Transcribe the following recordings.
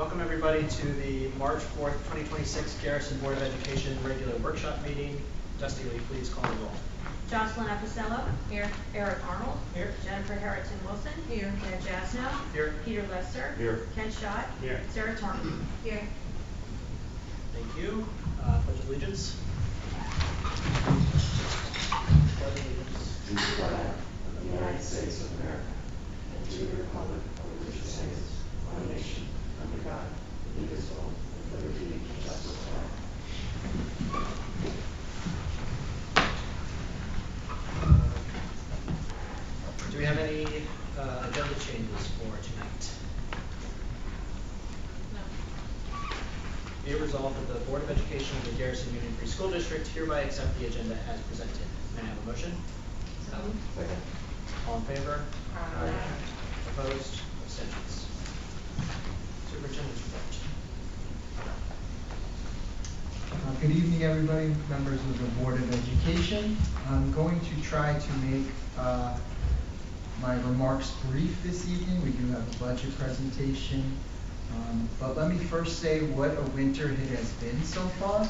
Welcome everybody to the March 4th, 2026 Garrison Board of Education regular workshop meeting. Dusty, will you please call the roll? Jocelyn Epicello. Here. Eric Arnold. Here. Jennifer Harrington Wilson. Here. Dan Jasno. Here. Peter Lester. Here. Ken Schott. Here. Sarah Torm. Here. Thank you. Pledge of allegiance. Pledge of allegiance. To the flag of the United States of America and to the republic for which it stands, one nation, under God, indivisible, with liberty and justice for all. Do we have any agenda changes for tonight? No. Be it resolved that the Board of Education of the Garrison Union Free School District hereby accept the agenda as presented. May I have a motion? Second. All in favor? Aye. Opposed? Abstentions? Superintendent's report. Good evening, everybody, members of the Board of Education. I'm going to try to make my remarks brief this evening. We do have a budget presentation, but let me first say what a winter it has been so far.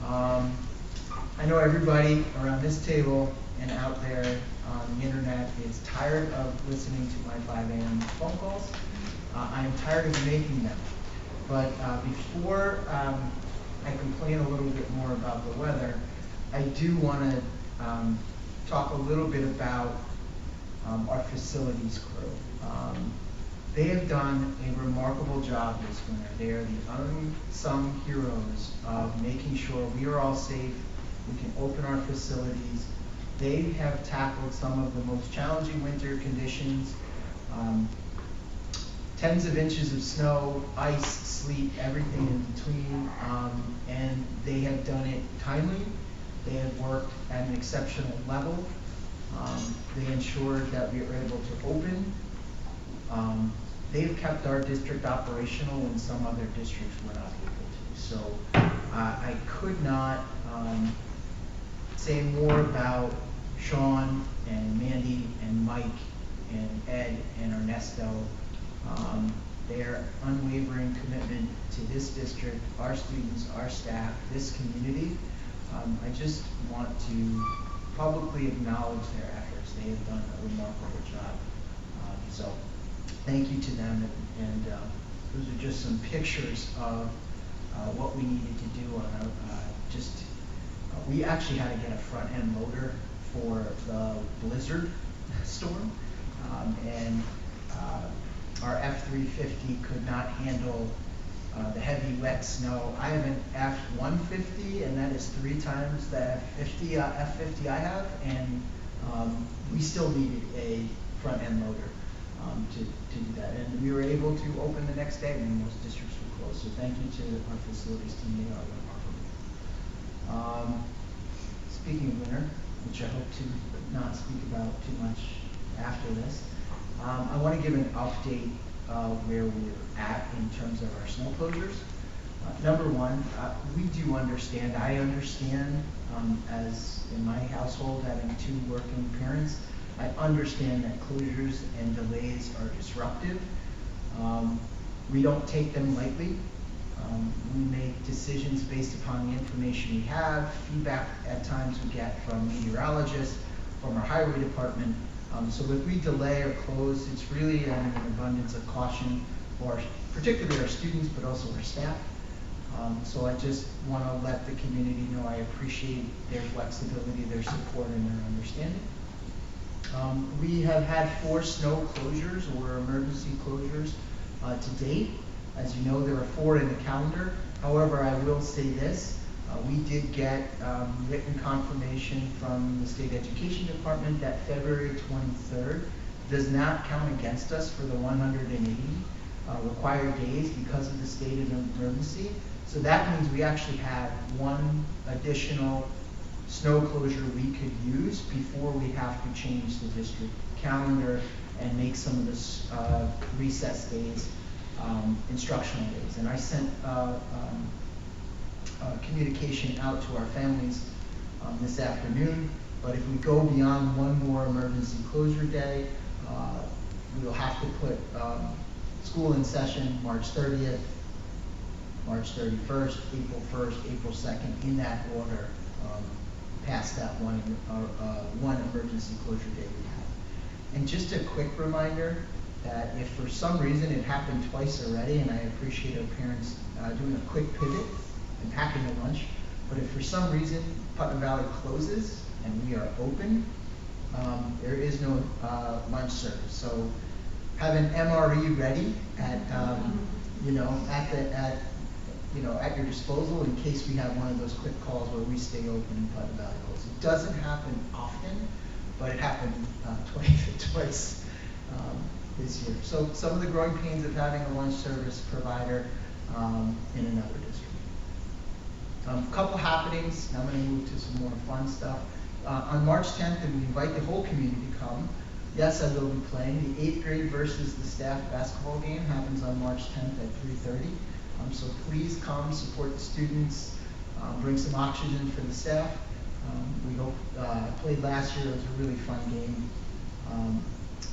I know everybody around this table and out there on the internet is tired of listening to my 5 a.m. phone calls. I am tired of making them. But before I complain a little bit more about the weather, I do want to talk a little bit about our facilities crew. They have done a remarkable job this winter. They are the unsung heroes of making sure we are all safe, we can open our facilities. They have tackled some of the most challenging winter conditions. Tens of inches of snow, ice, sleet, everything in between, and they have done it timely. They have worked at an exceptional level. They ensured that we were able to open. They've kept our district operational when some other districts were not able to. So I could not say more about Sean and Mandy and Mike and Ed and Ernesto. Their unwavering commitment to this district, our students, our staff, this community. I just want to publicly acknowledge their efforts. They have done a remarkable job. So thank you to them. And those are just some pictures of what we needed to do on we actually had to get a front end loader for the blizzard storm. And our F-350 could not handle the heavy wet snow. I have an F-150, and that is 3 times the F-50 I have, and we still needed a front end loader to do that. And we were able to open the next day when most districts were closed. So thank you to our facilities team. They are remarkable. Speaking of winter, which I hope to not speak about too much after this, I want to give an update where we're at in terms of our snow closures. Number one, we do understand, I understand, as in my household having 2 working parents, I understand that closures and delays are disruptive. We don't take them lightly. We make decisions based upon the information we have, feedback at times we get from meteorologists, from our highway department. So if we delay or close, it's really an abundance of caution for particularly our students, but also our staff. So I just want to let the community know I appreciate their flexibility, their support, and their understanding. We have had 4 snow closures or emergency closures to date. As you know, there are 4 in the calendar. However, I will say this. We did get written confirmation from the State Education Department that February 23rd does not count against us for the 180 required days because of the state of emergency. So that means we actually have 1 additional snow closure we could use before we have to change the district calendar and make some of the recess days instructional days. And I sent communication out to our families this afternoon, but if we go beyond 1 more emergency closure day, we will have to put school in session, March 30th, March 31st, April 1st, April 2nd, in that order, past that one emergency closure day we have. And just a quick reminder that if for some reason it happened twice already, and I appreciate our parents doing a quick pivot and packing a lunch, but if for some reason Putnam Valley closes and we are open, there is no lunch service. So have an MRE ready at at your disposal in case we have one of those quick calls where we stay open and Putnam Valley closes. It doesn't happen often, but it happened twice this year. So some of the growing pains of having a lunch service provider in another district. A couple happenings. Now I'm going to move to some more fun stuff. On March 10th, and we invite the whole community to come. Yes, I will be playing. The 8th grade versus the staff basketball game happens on March 10th at 3:30. So please come, support the students, bring some oxygen for the staff. We hope, I played last year, it was a really fun game.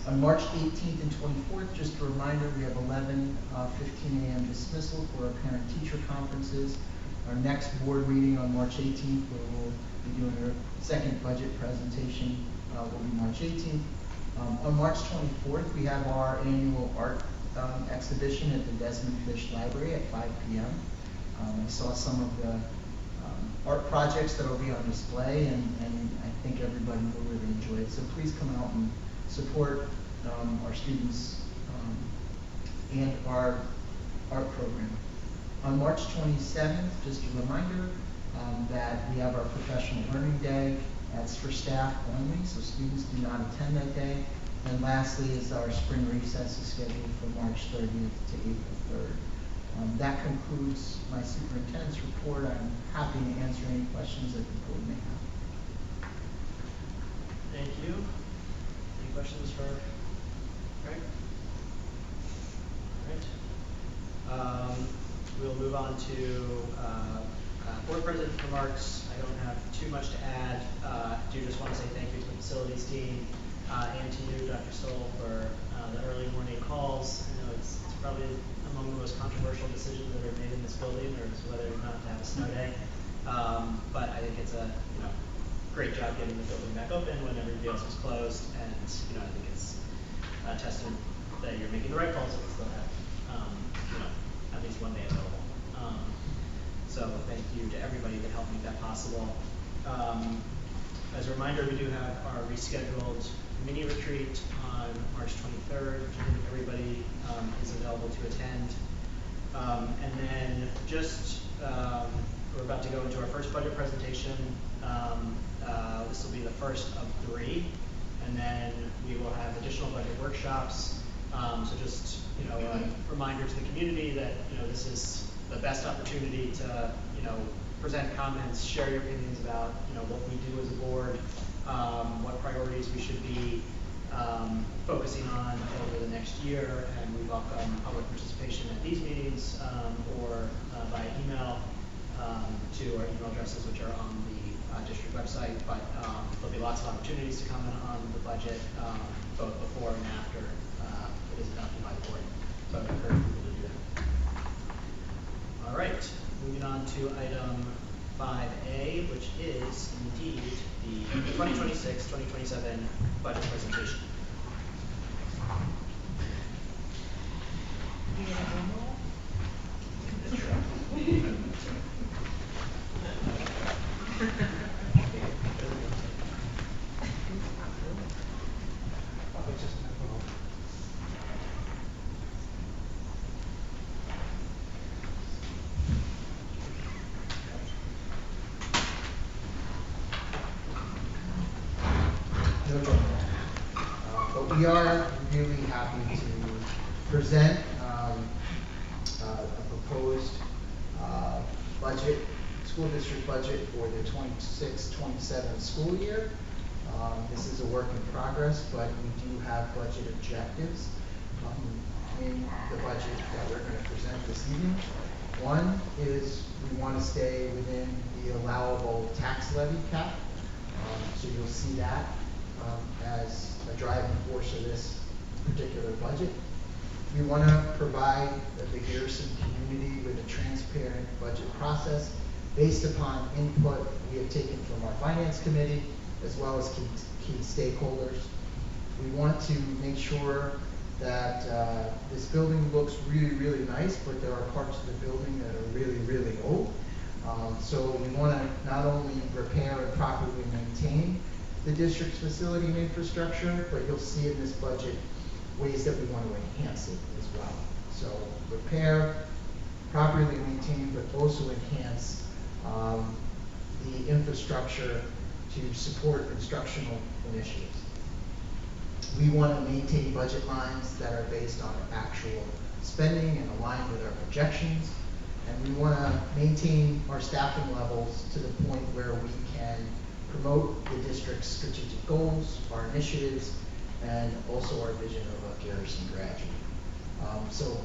On March 18th and 24th, just a reminder, we have 11:15 a.m. dismissal for our parent-teacher conferences. Our next board meeting on March 18th, where we'll be doing our second budget presentation, will be March 18th. On March 24th, we have our annual art exhibition at the Desmond Fish Library at 5 p.m. I saw some of the art projects that will be on display, and I think everybody will really enjoy it. So please come out and support our students and our art program. On March 27th, just a reminder that we have our Professional Learning Day. That's for staff only, so students do not attend that day. And lastly is our spring recess is scheduled for March 30th to April 3rd. That concludes my superintendent's report. I'm happy to answer any questions that the board may have. Thank you. Any questions for Greg? All right. We'll move on to board president remarks. I don't have too much to add. I do just want to say thank you to the facilities team and to you, Dr. Stoll, for the early morning calls. I know it's probably among the most controversial decisions that are made in this building, or is whether or not to have a snow day. But I think it's a great job getting the building back open when everybody else was closed, and I think it's a testament that you're making the right calls that we still have at least one day available. So thank you to everybody that helped make that possible. As a reminder, we do have our rescheduled mini retreat on March 23rd, which I think everybody is available to attend. And then we're about to go into our first budget presentation. This will be the first of 3, and then we will have additional budget workshops. So just a reminder to the community that this is the best opportunity to present comments, share your opinions about what we do as a board, what priorities we should be focusing on over the next year, and we welcome public participation at these meetings or by email to our email addresses, which are on the district website. But there'll be lots of opportunities to comment on the budget both before and after it is adopted by the board. So I would encourage people to do that. All right, moving on to item 5A, which is indeed the 2026-2027 budget presentation. But we are really happy to present a proposed budget, school district budget for the 26-27 school year. This is a work in progress, but we do have budget objectives in the budget that we're going to present this evening. One is we want to stay within the allowable tax levy cap. So you'll see that as a driving force of this particular budget. We want to provide the Garrison community with a transparent budget process based upon input we have taken from our finance committee as well as key stakeholders. We want to make sure that this building looks really, really nice, but there are parts of the building that are really, really old. So we want to not only repair and properly maintain the district's facility and infrastructure, but you'll see in this budget ways that we want to enhance it as well. So repair, properly maintain, but also enhance the infrastructure to support instructional initiatives. We want to maintain budget lines that are based on actual spending and aligned with our projections. And we want to maintain our staffing levels to the point where we can promote the district's strategic goals, our initiatives, and also our vision of a Garrison graduate. So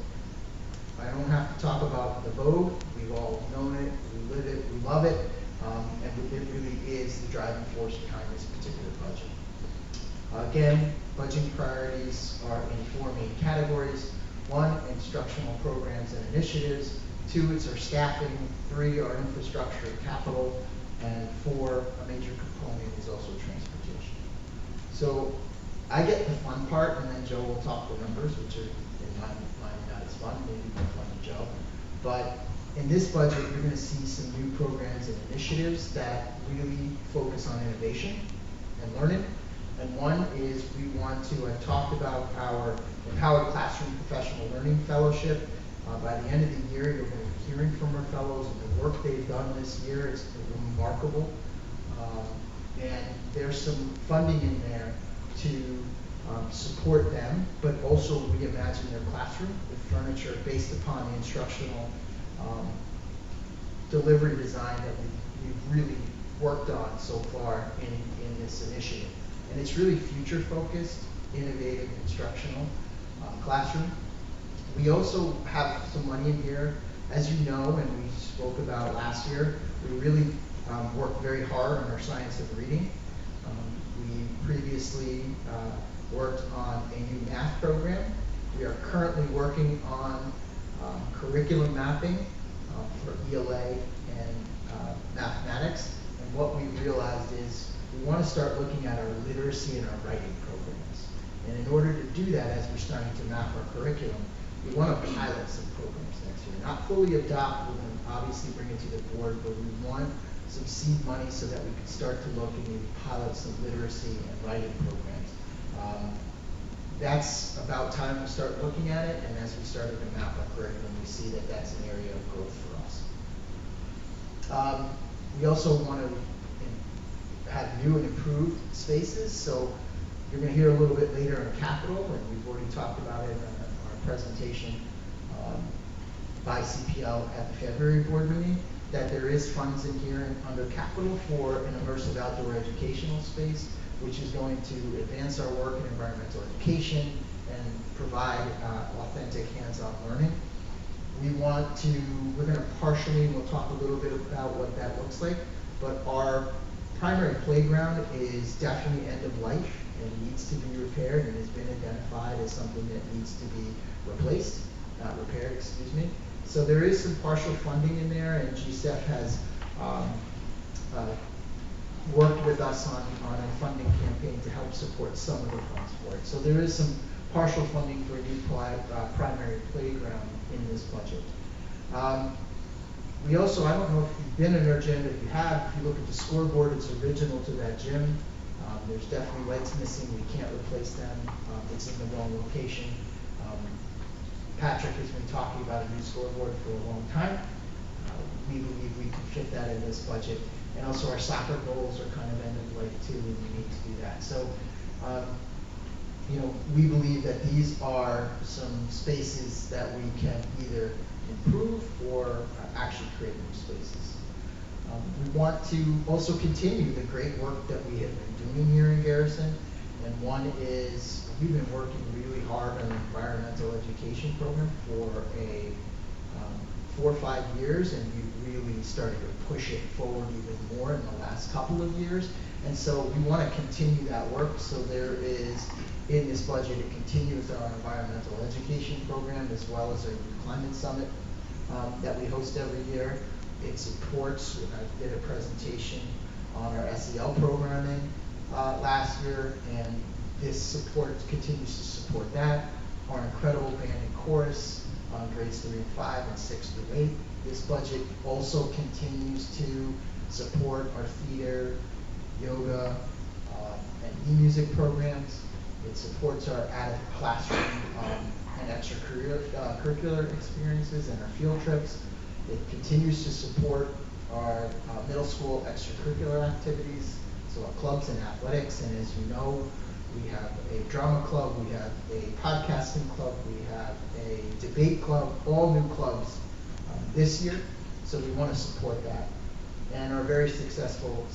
I don't have to talk about the vote. We've all known it, we live it, we love it, and it really is the driving force behind this particular budget. Again, budgeting priorities are in four main categories. One, instructional programs and initiatives. Two, it's our staffing. Three, our infrastructure and capital. And four, a major component is also transportation. So I get the fun part, and then Joe will talk the numbers, which are in my mind not as fun, maybe more fun to Joe. But in this budget, you're going to see some new programs and initiatives that really focus on innovation and learning. And one is we want to, I've talked about our Empowered Classroom Professional Learning Fellowship. By the end of the year, you're going to be hearing from our fellows and the work they've done this year. It's remarkable. And there's some funding in there to support them, but also reimagine their classroom with furniture based upon the instructional delivery design that we've really worked on so far in this initiative. And it's really future-focused, innovative instructional classroom. We also have some money in here. As you know, and we spoke about last year, we really worked very hard on our science of reading. We previously worked on a new math program. We are currently working on curriculum mapping for ELA and mathematics. And what we realized is we want to start looking at our literacy and our writing programs. And in order to do that, as we're starting to map our curriculum, we want to pilot some programs next year. Not fully adopt, we're going to obviously bring it to the board, but we want some seed money so that we can start to look and maybe pilot some literacy and writing programs. That's about time to start looking at it, and as we started to map our curriculum, we see that that's an area of growth for us. We also want to have new and improved spaces, so you're going to hear a little bit later on capital, and we've already talked about it in our presentation by CPL at the February board meeting, that there is funds in here under capital for an immersive outdoor educational space, which is going to advance our work in environmental education and provide authentic hands-on learning. We're going to partially, and we'll talk a little bit about what that looks like, but our primary playground is definitely end of life and needs to be repaired and has been identified as something that needs to be replaced, not repaired, excuse me. So there is some partial funding in there, and GSEF has worked with us on a funding campaign to help support some of the funds for it. So there is some partial funding for a new primary playground in this budget. We also, I don't know if you've been in our gym. If you have, if you look at the scoreboard, it's original to that gym. There's definitely lights missing. We can't replace them. It's in the wrong location. Patrick has been talking about a new scoreboard for a long time. We believe we can fit that in this budget. And also our soccer goals are kind of end of life too, and we need to do that. So, we believe that these are some spaces that we can either improve or actually create new spaces. We want to also continue the great work that we have been doing here in Garrison. And one is we've been working really hard on an environmental education program for 4 or 5 years, and we've really started to push it forward even more in the last couple of years. And so we want to continue that work. So there is, in this budget, it continues our environmental education program as well as our climate summit that we host every year. It supports, I did a presentation on our SEL programming last year, and this support continues to support that. Our incredible band and chorus on grades 3 and 5 and 6 through 8. This budget also continues to support our theater, yoga, and e-music programs. It supports our out of classroom and extracurricular experiences and our field trips. It continues to support our middle school extracurricular activities, so our clubs and athletics. And as you know, we have a drama club, we have a podcasting club, we have a debate club, all new clubs this year. So we want to support that. And our very successful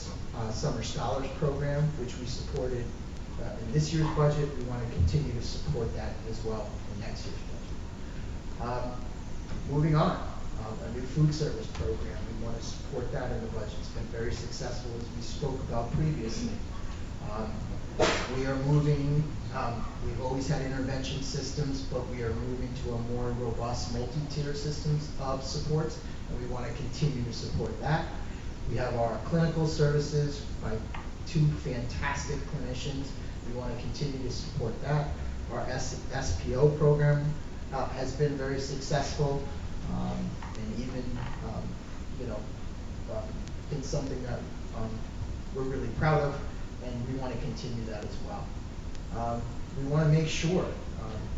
Summer Scholars Program, which we supported in this year's budget, we want to continue to support that as well in next year's budget. Moving on, a new food service program, we want to support that in the budget. It's been very successful, as we spoke about previously. We are moving, we've always had intervention systems, but we are moving to a more robust multi-tier systems of supports, and we want to continue to support that. We have our clinical services by 2 fantastic clinicians. We want to continue to support that. Our SPO program has been very successful, and even, been something that we're really proud of, and we want to continue that as well. We want to make sure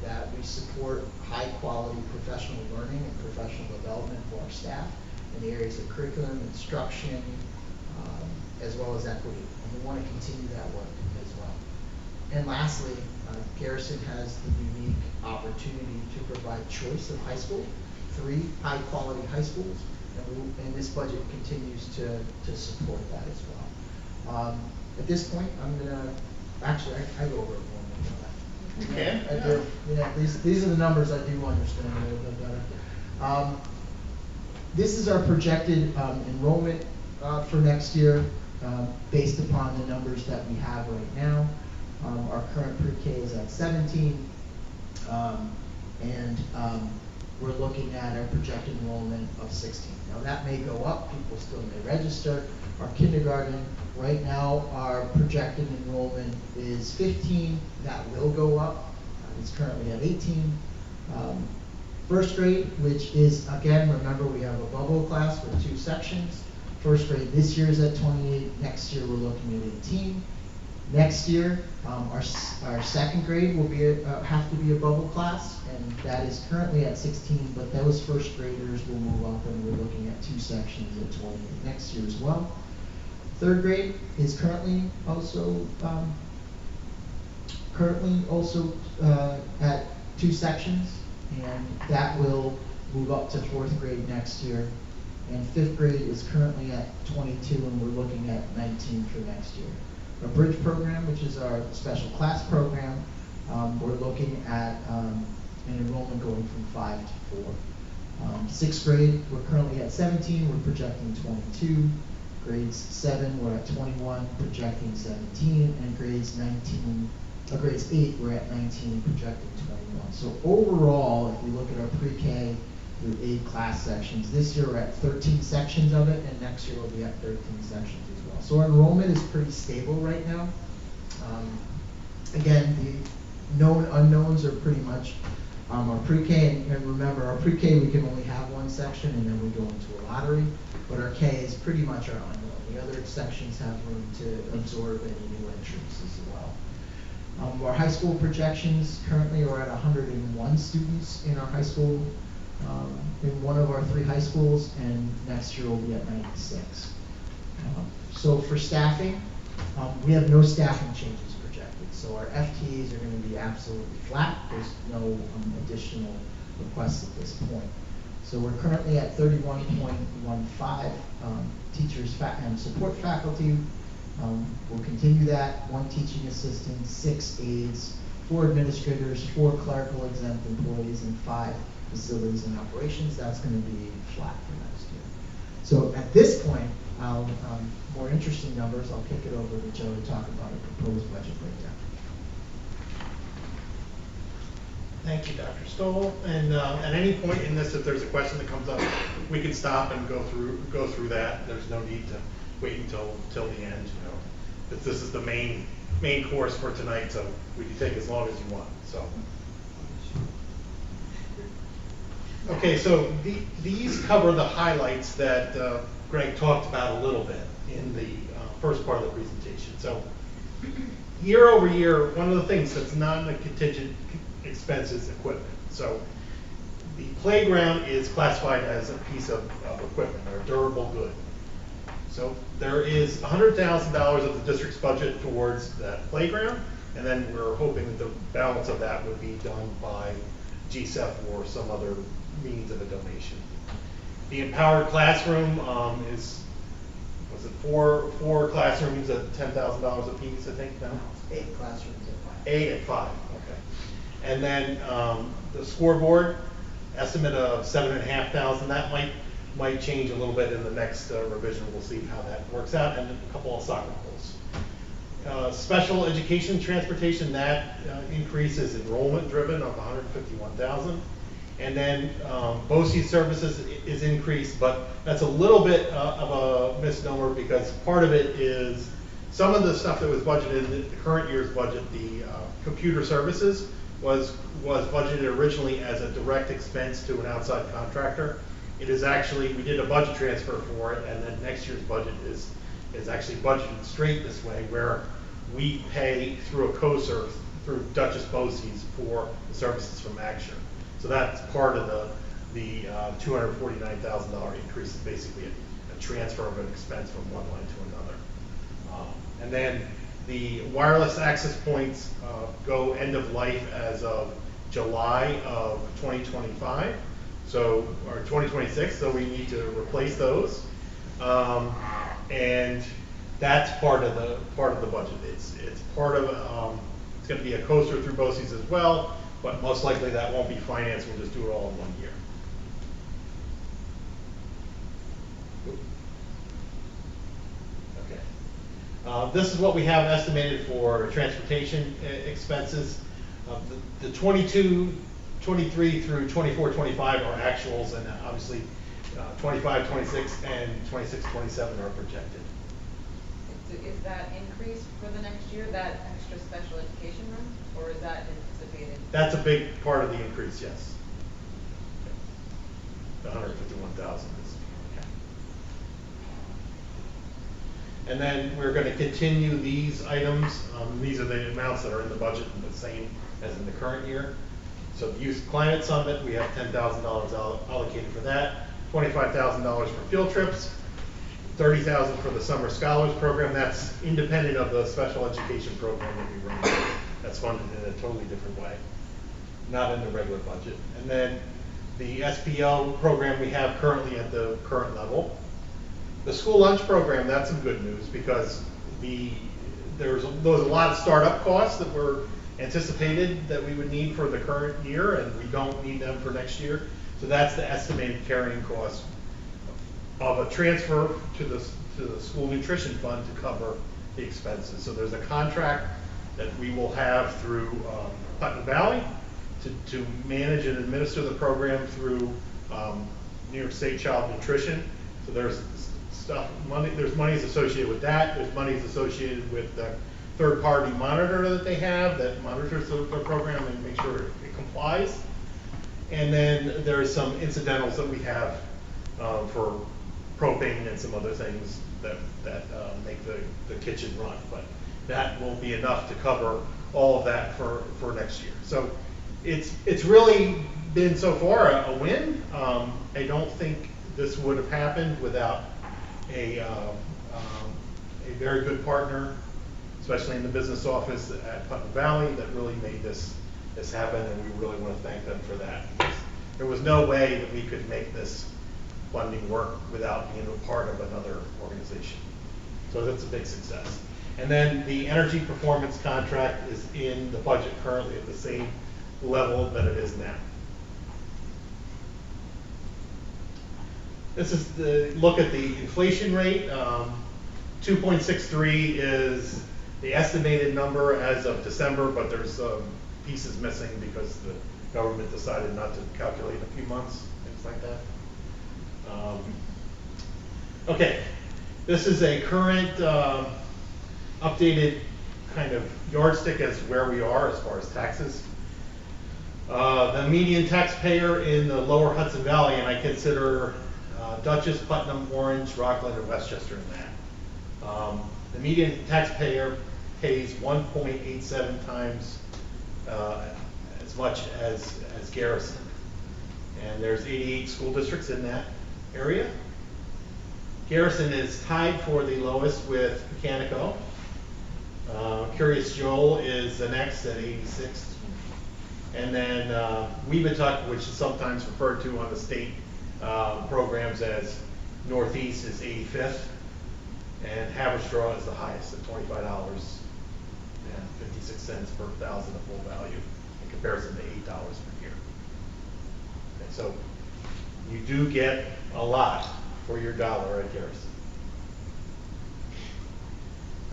that we support high quality professional learning and professional development for our staff in the areas of curriculum, instruction, as well as equity. And we want to continue that work as well. And lastly, Garrison has the unique opportunity to provide choice of high school, 3 high quality high schools, and this budget continues to support that as well. At this point, I'm gonna, actually, I go over it more than that. I do. Yeah, these are the numbers I do understand a little bit better. This is our projected enrollment for next year based upon the numbers that we have right now. Our current pre-K is at 17, and we're looking at our projected enrollment of 16. Now that may go up, people still may register. Our kindergarten, right now, our projected enrollment is 15. That will go up. It's currently at 18. First grade, which is, again, remember we have a bubble class with 2 sections. First grade this year is at 28. Next year we're looking at 18. Next year, our second grade will be have to be a bubble class, and that is currently at 16, but those first graders will move up, and we're looking at 2 sections at 28 next year as well. Third grade is currently also at 2 sections, and that will move up to 4th grade next year. And 5th grade is currently at 22, and we're looking at 19 for next year. Our bridge program, which is our special class program, we're looking at an enrollment going from 5 to 4. 6th grade, we're currently at 17, we're projecting 22. Grades 7, we're at 21, projecting 17, and grades 8, we're at 19, projecting 21. So overall, if you look at our pre-K through 8 class sections, this year we're at 13 sections of it, and next year we'll be at 13 sections as well. So our enrollment is pretty stable right now. Again, the known unknowns are pretty much our pre-K, and remember, our pre-K we can only have 1 section, and then we go into a lottery, but our K is pretty much our unknown. The other sections have room to absorb any new entrants as well. Our high school projections currently are at 101 students in our high school, in one of our 3 high schools, and next year we'll be at 96. So for staffing, we have no staffing changes projected. So our FTEs are going to be absolutely flat. There's no additional requests at this point. So we're currently at 31.15 teachers and support faculty. We'll continue that. 1 teaching assistant, 6 aides, 4 administrators, 4 clerical exempt employees, and 5 facilities and operations. That's going to be flat for next year. So at this point, more interesting numbers, I'll kick it over to Joe to talk about a proposed budget breakdown. Thank you, Dr. Stoll. And at any point in this, if there's a question that comes up, we can stop and go through that. There's no need to wait until the end. You know, but this is the main course for tonight, so we can take as long as you want. So, okay, so these cover the highlights that Greg talked about a little bit in the first part of the presentation. So, year over year, one of the things that's not in a contingent expense is equipment. So the playground is classified as a piece of equipment or a durable good. So there is $100,000 of the district's budget towards that playground, and then we're hoping that the balance of that would be done by GSEF or some other means of a donation. The empowered classroom was it four classrooms at $10,000 a piece, I think now? 8 classrooms at 5. 8 at 5, okay. And then the scoreboard, estimate of $7,500. That might change a little bit in the next revision. We'll see how that works out, and a couple of soccer goals. Special education transportation, that increase is enrollment driven of $151,000. And then BOE services is increased, but that's a little bit of a misnomer because part of it is some of the stuff that was budgeted in the current year's budget, the computer services was budgeted originally as a direct expense to an outside contractor. It is actually, we did a budget transfer for it, and then next year's budget is actually budgeted straight this way, where we pay through a COSER, through Duchess BOCES for the services from Acture. So that's part of the $249,000 increase, is basically a transfer of an expense from one line to another. And then the wireless access points go end of life as of July of 2025, or 2026. So we need to replace those, and that's part of the budget. It's part of it's going to be a coaster through BOCES as well, but most likely that won't be financed. We'll just do it all in 1 year. This is what we have estimated for transportation expenses. The 22, 23 through 24, 25 are actuals, and obviously 25, 26, and 26, 27 are projected. Is that increase for the next year, that extra special education room, or is that anticipated? That's a big part of the increase, yes. The 151,000 is. And then we're going to continue these items. These are the amounts that are in the budget and the same as in the current year. So the Youth Climate Summit, we have $10,000 allocated for that, $25,000 for field trips, $30,000 for the Summer Scholars Program. That's independent of the special education program that we run. That's funded in a totally different way, not in the regular budget. And then the SPL program we have currently at the current level. The school lunch program, that's some good news because there was a lot of startup costs that were anticipated that we would need for the current year, and we don't need them for next year. So that's the estimated carrying cost of a transfer to the school nutrition fund to cover the expenses. So there's a contract that we will have through Putnam Valley to manage and administer the program through New York State Child Nutrition. So there's there's monies associated with that. There's monies associated with the third-party monitor that they have that monitors the program and makes sure it complies. And then there's some incidentals that we have for propane and some other things that make the kitchen run. But that will be enough to cover all of that for next year. So it's really been so far a win. I don't think this would have happened without a very good partner, especially in the business office at Putnam Valley, that really made this happen, and we really want to thank them for that. There was no way that we could make this funding work without being a part of another organization. So that's a big success. And then the energy performance contract is in the budget currently at the same level that it is now. This is the look at the inflation rate. 2.63 is the estimated number as of December, but there's some pieces missing because the government decided not to calculate a few months, things like that. Okay, this is a current updated kind of yardstick as where we are as far as taxes. The median taxpayer in the lower Hudson Valley, and I consider Dutchess, Putnam, Orange, Rockland, and Westchester in that. The median taxpayer pays 1.87 times as much as Garrison. And there's 88 school districts in that area. Garrison is tied for the lowest with Mechanico. Curious Joel is the next at 86th. And then Weebatuck, which is sometimes referred to on the state programs as Northeast, is 85th. And Haverstraw is the highest at $25.56 per thousand of full value in comparison to $8 per year. Okay, so you do get a lot for your dollar at Garrison.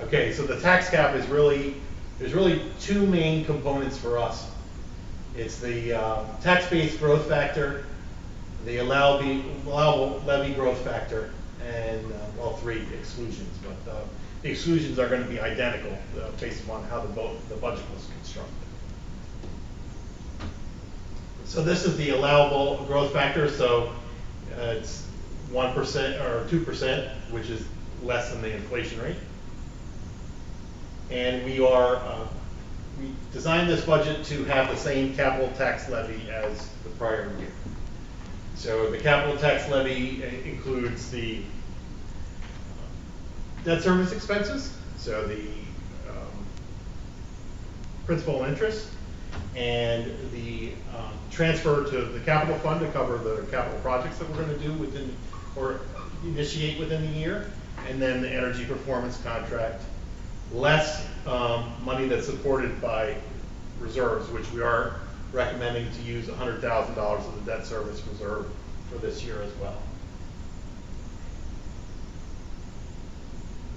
Okay, so the tax cap is there's really two main components for us. It's the tax-based growth factor, the allowable levy growth factor, and well, three exclusions. But the exclusions are going to be identical based upon how the budget was constructed. So this is the allowable growth factor. So it's 1% or 2%, which is less than the inflation rate. And we designed this budget to have the same capital tax levy as the prior year. So the capital tax levy includes the debt service expenses, so the principal and interest, and the transfer to the capital fund to cover the capital projects that we're going to do within or initiate within the year, and then the energy performance contract, less money that's supported by reserves, which we are recommending to use $100,000 of the debt service reserve for this year as well.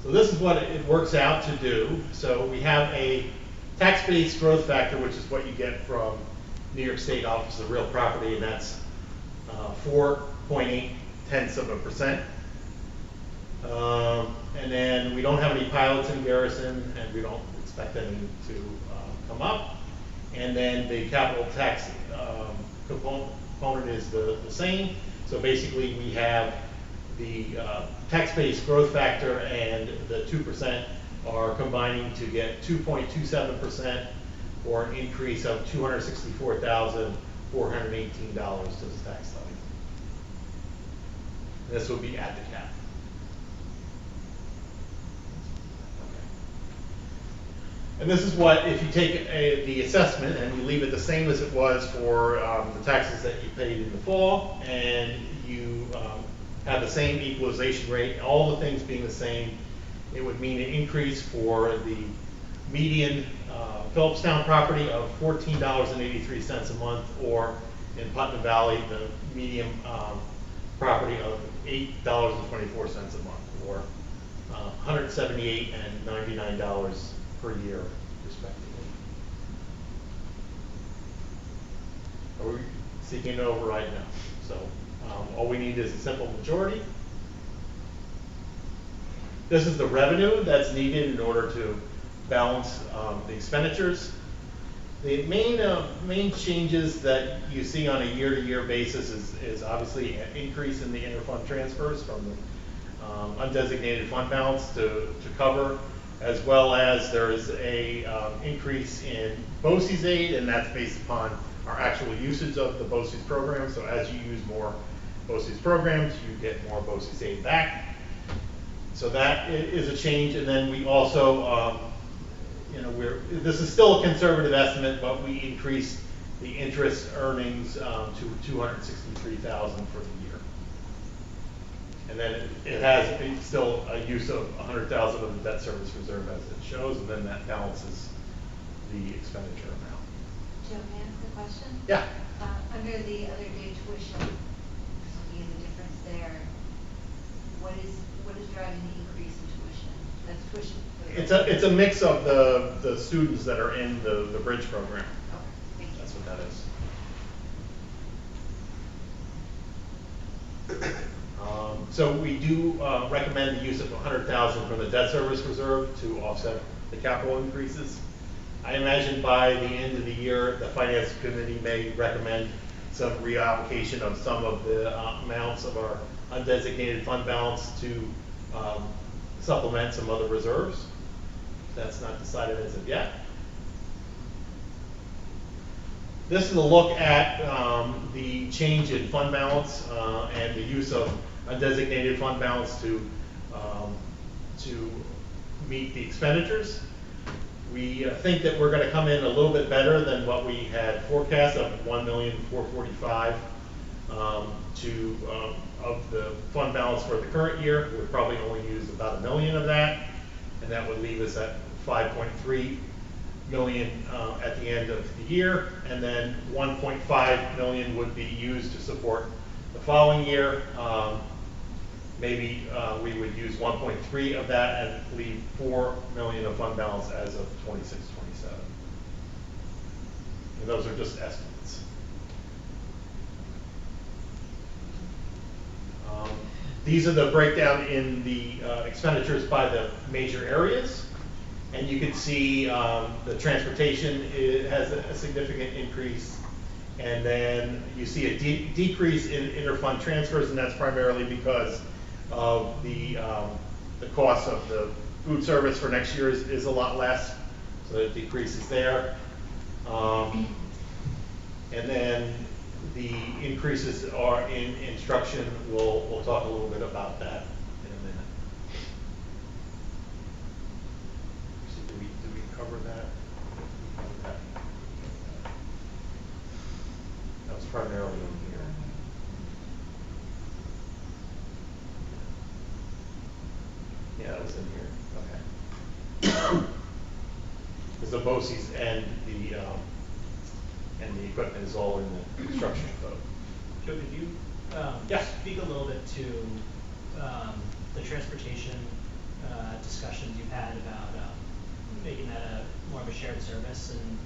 So this is what it works out to do. So we have a tax-based growth factor, which is what you get from New York State Office of Real Property, and that's 4.8%. And then we don't have any pilots in Garrison, and we don't expect any to come up. And then the capital tax component is the same. So basically we have the tax-based growth factor and the 2% are combining to get 2.27% or an increase of $264,418 to the tax levy. This would be at the cap. And this is what, if you take the assessment and you leave it the same as it was for the taxes that you paid in the fall, and you have the same equalization rate, all the things being the same, it would mean an increase for the median Phillipstown property of $14.83 a month, or in Putnam Valley, the median property of $8.24 a month, or $178 and $99 per year, respectively. We're seeking an override now. So all we need is a simple majority. This is the revenue that's needed in order to balance the expenditures. The main changes that you see on a year-to-year basis is obviously an increase in the interfund transfers from the undesignated fund balance to cover, as well as there is a increase in BOCES aid, and that's based upon our actual usage of the BOCES program. So as you use more BOCES programs, you get more BOCES aid back. So that is a change. And then we also, this is still a conservative estimate, but we increased the interest earnings to $263,000 for the year. And then it has still a use of $100,000 of the debt service reserve as it shows, and then that balances the expenditure amount. Joe, may I ask a question? Yeah. Under the other day tuition, this will be the difference there, what is driving the increase in tuition? That's tuition. It's a mix of the students that are in the bridge program. Okay, thank you. That's what that is. So we do recommend the use of $100,000 from the debt service reserve to offset the capital increases. I imagine by the end of the year, the finance committee may recommend some reallocation of some of the amounts of our undesignated fund balance to supplement some other reserves. That's not decided as of yet. This is a look at the change in fund balance and the use of undesignated fund balance to meet the expenditures. We think that we're going to come in a little bit better than what we had forecast of $1,445,000 of the fund balance for the current year. We'll probably only use about $1 million of that, and that would leave us at $5.3 million at the end of the year, and then $1.5 million would be used to support the following year. Maybe we would use 1.3 of that and leave $4 million of fund balance as of 26-27. And those are just estimates. These are the breakdown in the expenditures by the major areas. And you can see the transportation has a significant increase. And then you see a decrease in interfund transfers, and that's primarily because of the cost of the food service for next year is a lot less, so it decreases there. And then the increases are in instruction. We'll talk a little bit about that in a minute. So do we cover that? That was primarily in here. Yeah, that was in here. Okay. Because the BOCES and the equipment is all in the construction code. Joe, could you Yeah. speak a little bit to the transportation discussions you've had about making that more of a shared service, and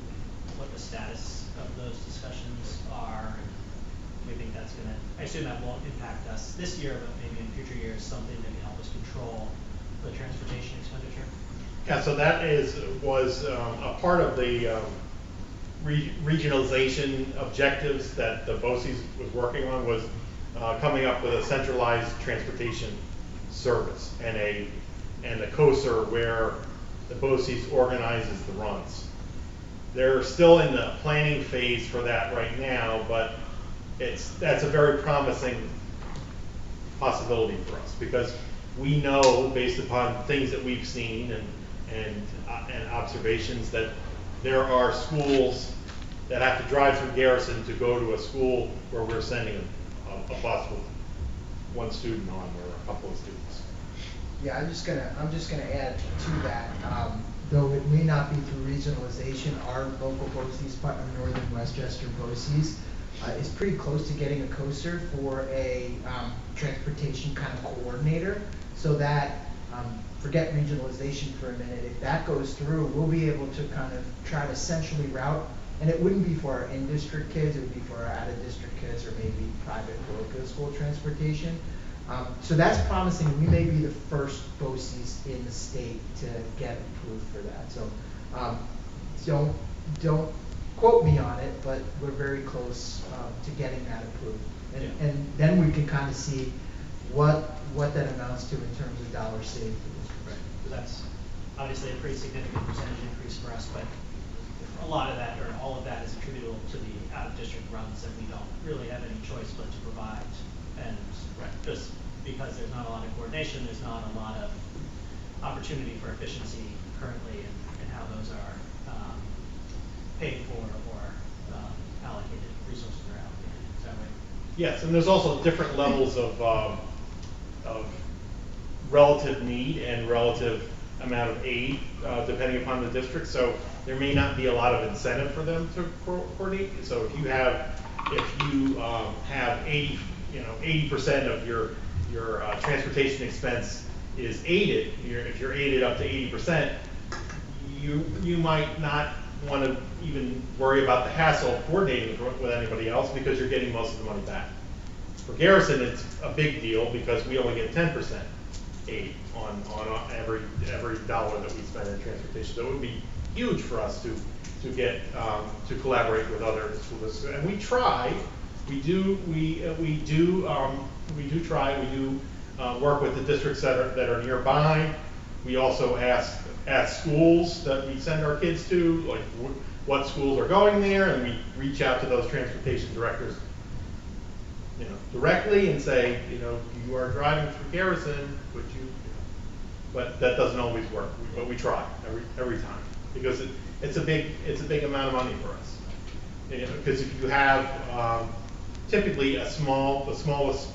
what the status of those discussions are? And we think that's going to, I assume that won't impact us this year, but maybe in future years, something that can help us control the transportation expenditure? Yeah, so that was a part of the regionalization objectives that the BOCES was working on, was coming up with a centralized transportation service and a COSER where the BOCES organizes the runs. They're still in the planning phase for that right now, but that's a very promising possibility for us, because we know, based upon things that we've seen and observations, that there are schools that have to drive through Garrison to go to a school where we're sending a bus with one student on, or a couple of students. Yeah, I'm just gonna add to that. Though it may not be through regionalization, our local BOCES partner, Northern Westchester BOCES, is pretty close to getting a COSER for a transportation kind of coordinator, so that, forget regionalization for a minute, if that goes through, we'll be able to kind of try to centrally route, and it wouldn't be for our in-district kids, it would be for our out-of-district kids, or maybe private parochial school transportation. So that's promising. We may be the first BOCES in the state to get approved for that. So don't quote me on it, but we're very close to getting that approved. And then we can kind of see what that amounts to in terms of dollars saved. Right. So that's obviously a pretty significant percentage increase for us, but a lot of that, or all of that, is attributable to the out-of-district runs that we don't really have any choice but to provide. And just because there's not a lot of coordination, there's not a lot of opportunity for efficiency currently in how those are paid for or allocated, resources are allocated. Is that right? Yes, and there's also different levels of relative need and relative amount of aid depending upon the district. So there may not be a lot of incentive for them to coordinate. So if you have 80 80% of your transportation expense is aided, if you're aided up to 80%, you might not want to even worry about the hassle of coordinating with anybody else because you're getting most of the money back. For Garrison, it's a big deal because we only get 10% aid on every dollar that we spend in transportation. So it would be huge for us to get to collaborate with other school districts, and we try. We do try. We do work with the districts that are nearby. We also ask schools that we send our kids to, like what schools are going there, and we reach out to those transportation directors, directly and say, you are driving through Garrison, would you? But that doesn't always work. But we try every time because it's a big amount of money for us. Because if you have typically the smallest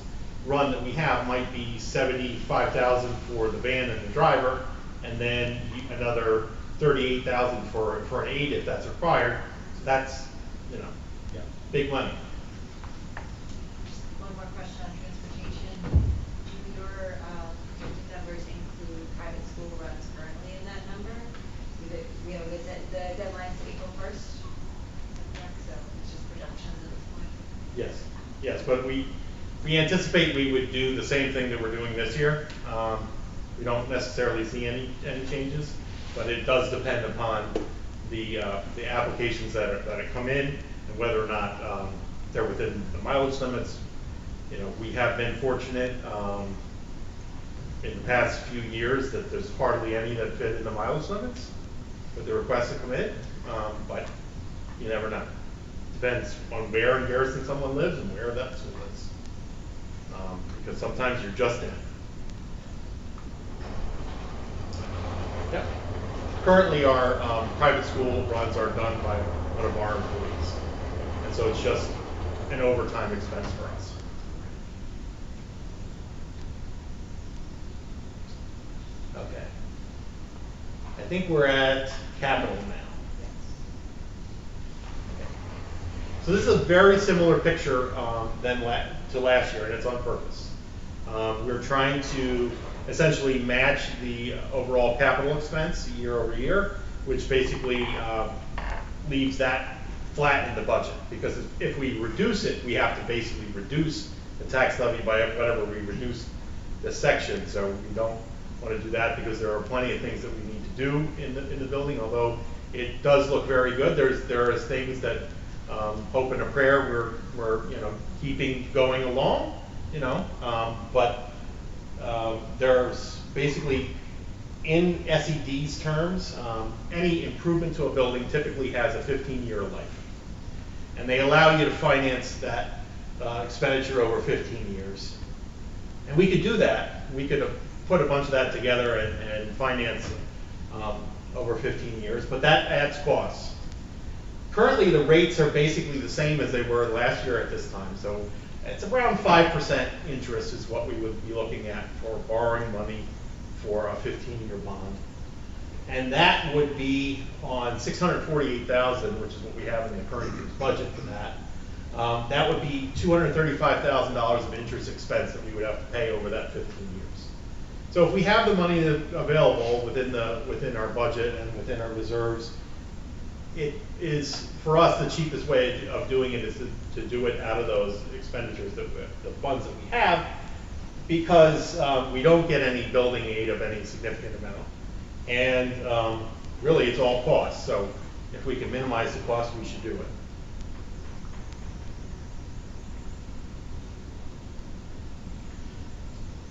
run that we have might be $75,000 for the van and the driver, and then another $38,000 for an aid if that's required. So that's big money. One more question on transportation. Do your numbers include private school runs currently in that number? The deadline's April 1st, correct? So it's just projections at this point? Yes, but we anticipate we would do the same thing that we're doing this year. We don't necessarily see any changes, but it does depend upon the applications that come in and whether or not they're within the mileage limits. We have been fortunate in the past few years that there's hardly any that fit in the mileage limits with the requests that come in, but you never know. Depends on where in Garrison someone lives and where that school is, because sometimes you're just in. Yep. Currently, our private school runs are done by one of our employees, and so it's just an overtime expense for us. Okay. I think we're at capital now. Okay. So this is a very similar picture to last year, and it's on purpose. We're trying to essentially match the overall capital expense year over year, which basically leaves that flat in the budget. Because if we reduce it, we have to basically reduce the tax levy by whatever we reduce the section. So we don't want to do that because there are plenty of things that we need to do in the building. Although it does look very good, there are things that hope and a prayer we're keeping going along. But there's basically, in SED's terms, any improvement to a building typically has a 15-year life. And they allow you to finance that expenditure over 15 years. And we could do that. We could put a bunch of that together and finance over 15 years, but that adds costs. Currently, the rates are basically the same as they were last year at this time. So it's around 5% interest is what we would be looking at for borrowing money for a 15-year bond. And that would be on $648,000, which is what we have in the current year's budget for that. That would be $235,000 of interest expense that we would have to pay over that 15 years. So if we have the money available within our budget and within our reserves, it is, for us, the cheapest way of doing it is to do it out of those expenditures, the funds that we have, because we don't get any building aid of any significant amount. And really, it's all cost. So if we can minimize the cost, we should do it.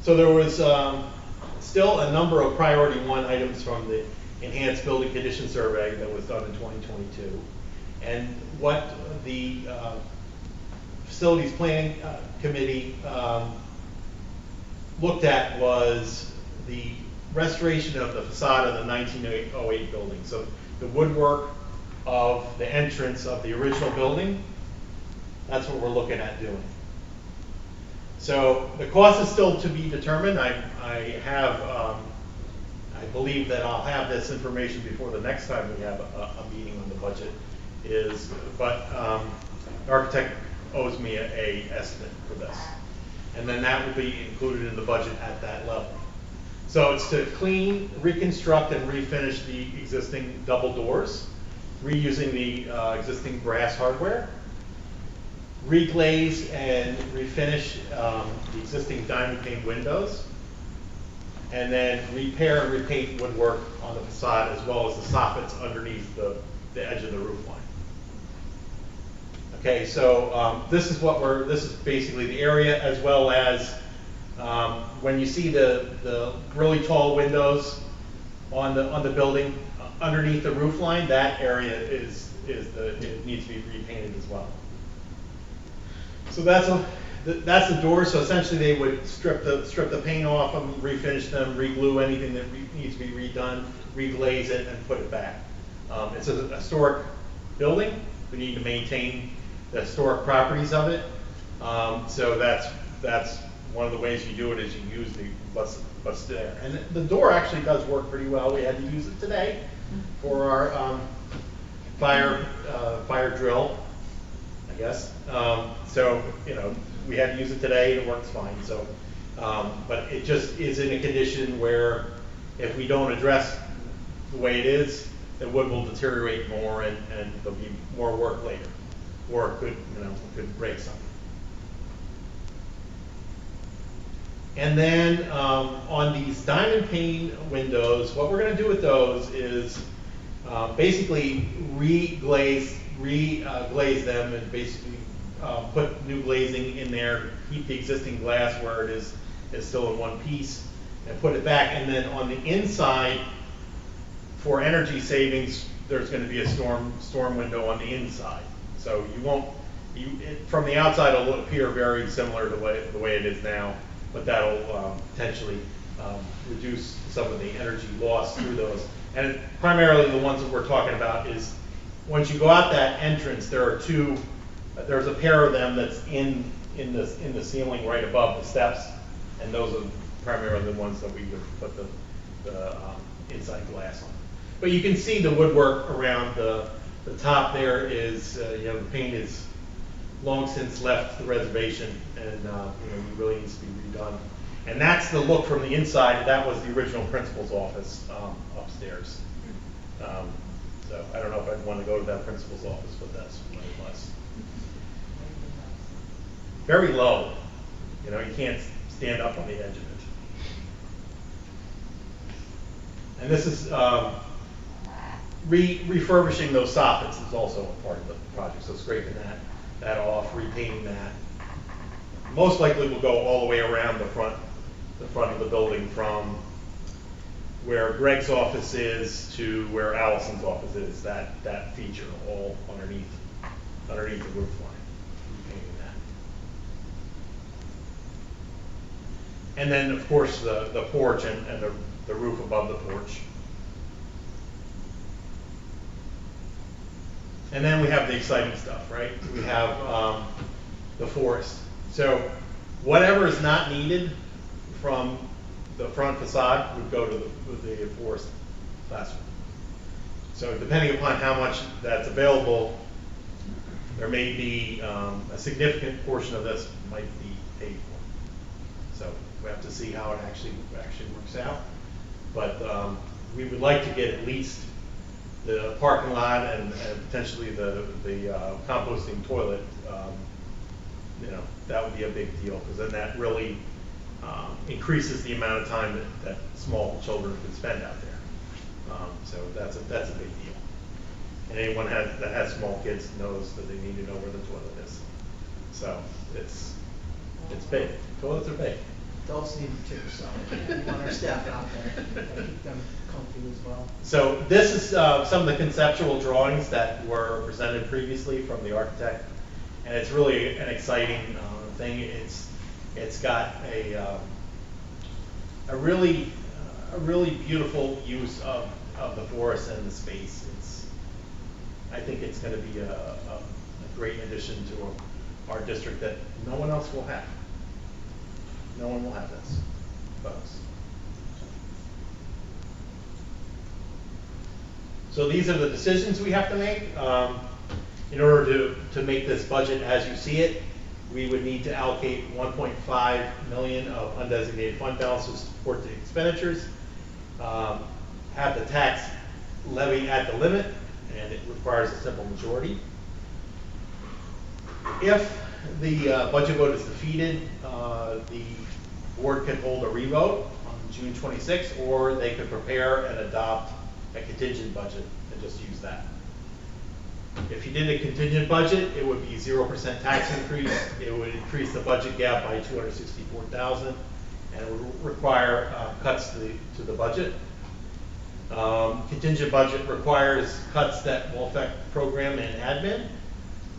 So there was still a number of priority one items from the enhanced building condition survey that was done in 2022. And what the facilities planning committee looked at was the restoration of the facade of the 1908 building. So the woodwork of the entrance of the original building, that's what we're looking at doing. So the cost is still to be determined. I believe that I'll have this information before the next time we have a meeting on the budget. But the architect owes me a estimate for this. and then that will be included in the budget at that level. So it's to clean, reconstruct, and refinish the existing double doors, reusing the existing brass hardware, reglaze and refinish the existing diamond pane windows, and then repair and repaint woodwork on the facade as well as the soffits underneath the edge of the roof line. Okay, so this is basically the area, as well as when you see the really tall windows on the building underneath the roof line, that area it needs to be repainted as well. So that's the door. So essentially, they would strip the paint off them, refinish them, reglue anything that needs to be redone, reglaze it, and put it back. It's a historic building. We need to maintain the historic properties of it. So that's one of the ways you do it, is you use what's there. And the door actually does work pretty well. We had to use it today for our fire drill, I guess. So, you know, we had to use it today, and it works fine. So, but it just is in a condition where if we don't address the way it is, the wood will deteriorate more, and there'll be more work later, or it could break something. And then on these diamond pane windows, what we're going to do with those is basically reglaze them, and basically put new glazing in there, keep the existing glass where it is still in one piece, and put it back. And then on the inside, for energy savings, there's going to be a storm window on the inside. So from the outside, it'll appear very similar to the way it is now, but that'll potentially reduce some of the energy loss through those. And primarily the ones that we're talking about is, once you go out that entrance, there's a pair of them that's in the ceiling right above the steps, and those are primarily the ones that we would put the inside glass on. But you can see the woodwork around the top there is, the paint is long since left the reservation, and it really needs to be redone. And that's the look from the inside. That was the original principal's office upstairs. So I don't know if I'd want to go to that principal's office, but that's what it was. Very low. You can't stand up on the edge of it. And this is refurbishing those soffits is also a part of the project. So scraping that off, repainting that. Most likely we'll go all the way around the front of the building, from where Greg's office is to where Allison's office is. That feature all underneath the roof line, repainting that. And then of course the porch and the roof above the porch. And then we have the exciting stuff, right? We have the forest. So whatever is not needed from the front facade would go to the forest classroom. So depending upon how much that's available, there may be a significant portion of this might be paid for. So we have to see how it actually works out. But we would like to get at least the parking lot and potentially the composting toilet. That would be a big deal, because then that really increases the amount of time that small children can spend out there. So that's a big deal. And anyone that has small kids knows that they need to know where the toilet is. So it's big. Toilets are big. Adults need them too, so we want our staff out there, keep them comfy as well. So this is some of the conceptual drawings that were presented previously from the architect, and it's really an exciting thing. It's got a really beautiful use of the forest and the space. I think it's going to be a great addition to our district that no one else will have. No one will have this, folks. So these are the decisions we have to make in order to make this budget as you see it. we would need to allocate 1.5 million of undesignated fund balances to support the expenditures. Have the tax levy at the limit, and it requires a simple majority. If the budget vote is defeated, the board could hold a revote on June 26th, or they could prepare and adopt a contingent budget and just use that. If you did a contingent budget, it would be 0% tax increase. It would increase the budget gap by 264,000, and it would require cuts to the budget. Contingent budget requires cuts that will affect program and admin,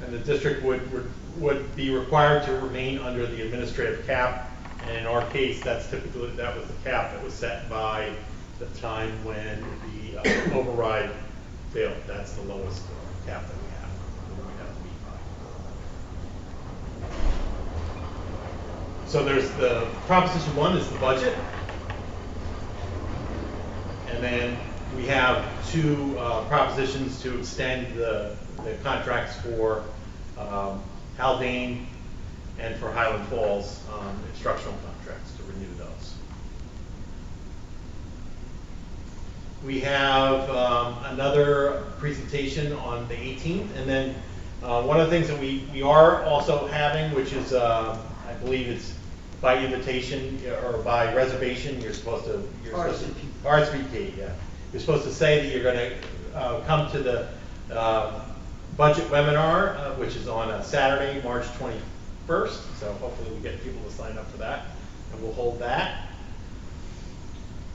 and the district would be required to remain under the administrative cap. And in our case, that was the cap that was set by the time when the override failed. That's the lowest cap that we have. We have to meet by. So there's the proposition 1 is the budget. And then we have 2 propositions to extend the contracts for Haldane and for Highland Falls instructional contracts, to renew those. We have another presentation on the 18th, and then one of the things that we are also having, which is I believe it's by invitation or by reservation, you're supposed to RSVP, yeah. You're supposed to say that you're going to come to the budget webinar, which is on a Saturday, March 21st. So hopefully we get people to sign up for that, and we'll hold that.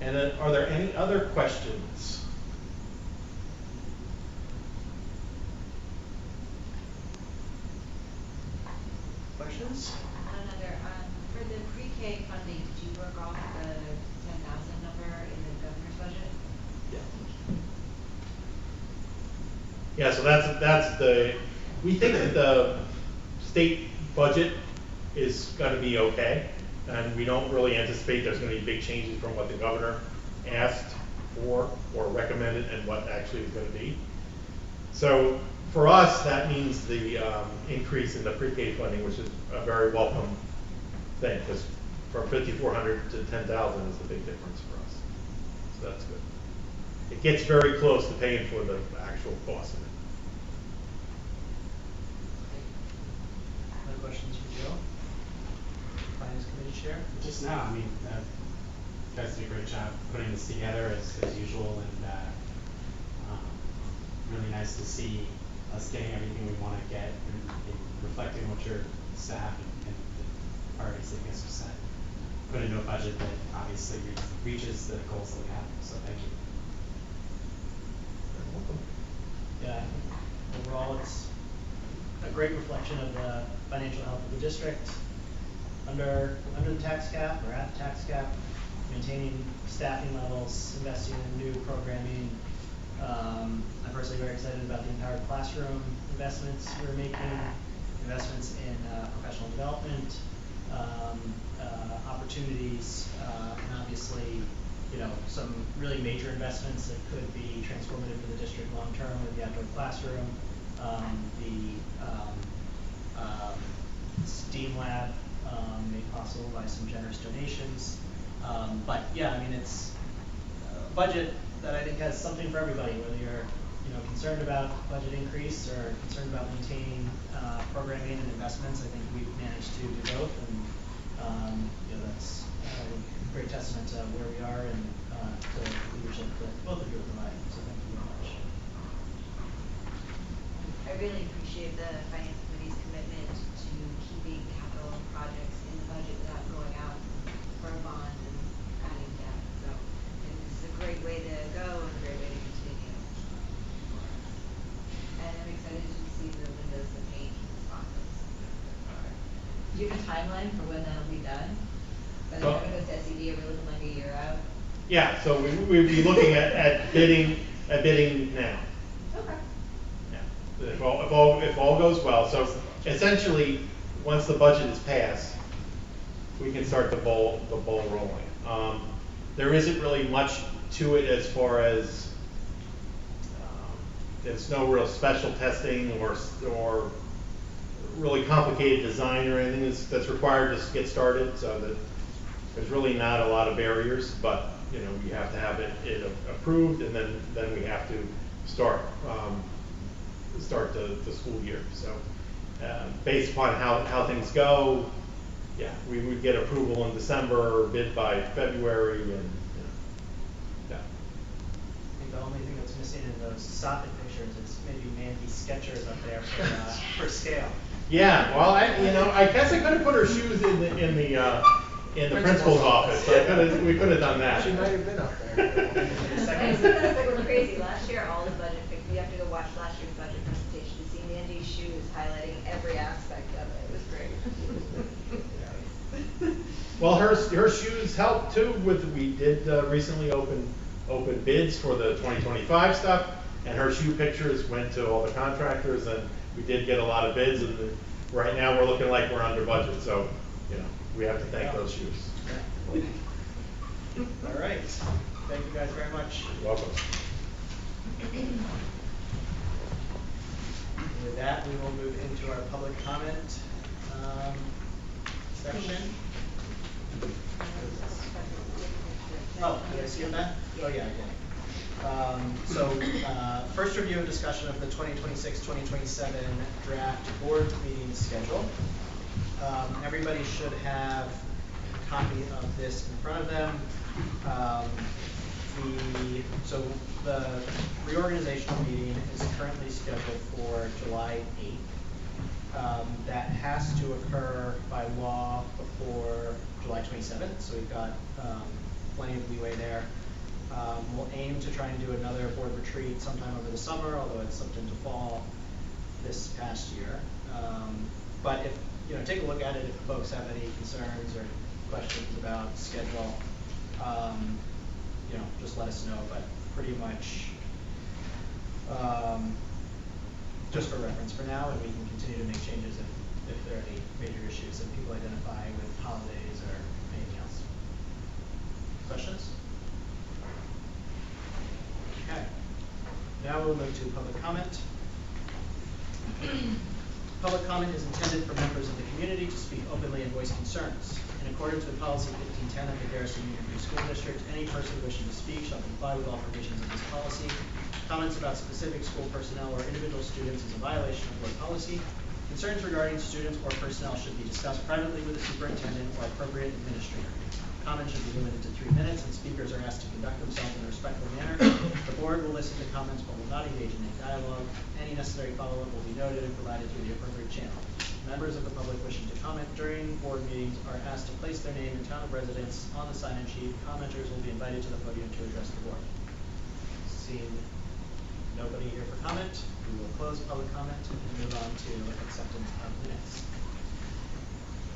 And then, are there any other questions? Questions? Another, for the pre-K funding, did you work off the 10,000 number in the governor's budget? Yeah, so that's the, we think that the state budget is going to be okay, and we don't really anticipate there's going to be big changes from what the governor asked for or recommended and what actually is going to be. So for us, that means the increase in the pre-K funding, which is a very welcome thing, because from 5,400 to 10,000 is a big difference for us. So that's good. It gets very close to paying for the actual cost of it. Other questions for Joe? Finance Committee Chair? Just now, I mean, you guys did a great job putting this together as usual, and really nice to see us getting everything we want to get and reflecting what your staff and the parties that you guys have set put into a budget that obviously reaches the goals that we have. So thank you. You're welcome. Yeah, I think overall it's a great reflection of the financial health of the district. Under the tax cap, or at the tax cap, maintaining staffing levels, investing in new programming. I'm personally very excited about the empowered classroom investments we're making, investments in professional development, opportunities, and obviously, you know, some really major investments that could be transformative for the district long term with the outdoor classroom, the STEAM lab made possible by some generous donations. But yeah, I mean, it's a budget that I think has something for everybody, whether you're concerned about budget increase or concerned about maintaining programming and investments. I think we've managed to do both, and that's a great testament to where we are and to the leadership that both of you are providing. So thank you very much. I really appreciate the finance committee's commitment to keeping capital projects in the budget without going out for a bond and adding debt. So it's a great way to go and a great way to continue. And I'm excited to see the windows and paint in this office. Do you have a timeline for when that'll be done? By the time it goes to SED, are we looking like a year out? Yeah, so we'd be looking at bidding now. Okay. Yeah, if all goes well. So essentially, once the budget is passed, we can start the ball rolling. There isn't really much to it as far as there's no real special testing or really complicated design or anything that's required to get started, so that there's really not a lot of barriers, but, you know, we have to have it approved, and then we have to start the school year. So, based upon how things go, yeah, we would get approval in December, bid by February, and, you know, yeah. I think the only thing that's missing in those soffit pictures is maybe Mandy's Skechers up there for scale. Yeah, well, I guess I could have put her shoes in the principal's office. We could have done that. She might have been up there. They were crazy. Last year, all the budget, we have to go watch last year's budget presentation to see Mandy's shoes highlighting every aspect of it. It was great. Well, her shoes helped too. We did recently open bids for the 2025 stuff, and her shoe pictures went to all the contractors, and we did get a lot of bids. And right now, we're looking like we're under budget. So, you know, we have to thank those shoes. All right, thank you guys very much. You're welcome. With that, we will move into our public comment section. Oh, did I skip that? Oh, yeah, I did. First review and discussion of the 2026-2027 draft board meeting schedule. Everybody should have a copy of this in front of them. The reorganizational meeting is currently scheduled for July 8th. That has to occur by law before July 27th, so we've got plenty of leeway there. We'll aim to try and do another board retreat sometime over the summer, although it's slipped into fall this past year. But if, take a look at it if folks have any concerns or questions about schedule, just let us know, but pretty much just for reference for now, and we can continue to make changes if there are any major issues that people identify with holidays or anything else. Questions? Okay. Now we'll move to public comment. Public comment is intended for members of the community to speak openly and voice concerns. In accordance with policy 1510 of the Garrison Union Free School District, any person wishing to speak shall comply with all provisions of this policy. Comments about specific school personnel or individual students is a violation of board policy. Concerns regarding students or personnel should be discussed privately with the superintendent or appropriate administrator. Comments should be limited to 3 minutes, and speakers are asked to conduct themselves in a respectful manner. The board will listen to comments but will not engage in any dialogue. Any necessary follow-up will be noted and provided through the appropriate channel. Members of the public wishing to comment during board meetings are asked to place their name and town of residence on the sign-in sheet. Commenters will be invited to the podium to address the board. Seeing nobody here for comment, we will close public comment and move on to acceptance of minutes.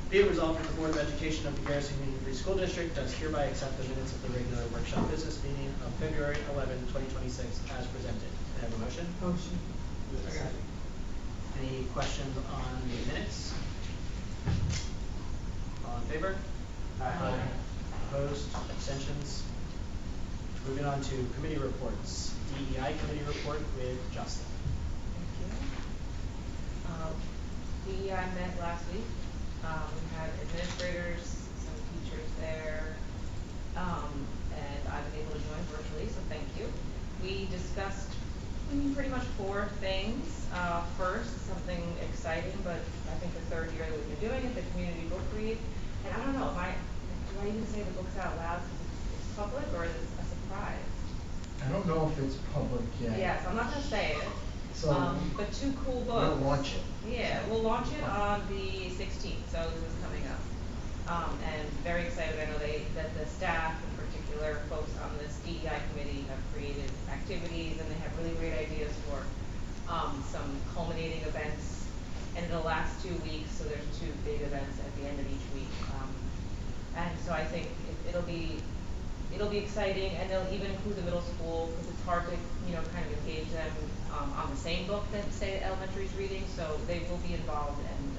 Be it resolved that the Board of Education of the Garrison Union Free School District does hereby accept the minutes of the regular workshop business meeting of February 11, 2026 as presented. Can I have a motion? Motion. Any questions on the minutes? All in favor? Aye. Opposed? Abstentions? Moving on to committee reports. DEI committee report with Jocelyn. Thank you. DEI met last week. We had administrators, some teachers there, and I've been able to join virtually, so thank you. We discussed pretty much 4 things. First, something exciting, but I think the 3rd year that we've been doing it, the community book read. And I don't know, do I even say the books out loud because it's public, or is it a surprise? I don't know if it's public yet. Yes, I'm not going to say it. So, but 2 cool books. we'll launch it. Yeah, we'll launch it on the 16th, so this is coming up. And very excited. I know that the staff, in particular, folks on this DEI committee, have created activities, and they have really great ideas for some culminating events. And it'll last 2 weeks, so there's 2 big events at the end of each week. And so I think it'll be exciting, and they'll even include the middle school because it's hard to kind of engage them on the same book that say elementary is reading. So they will be involved, and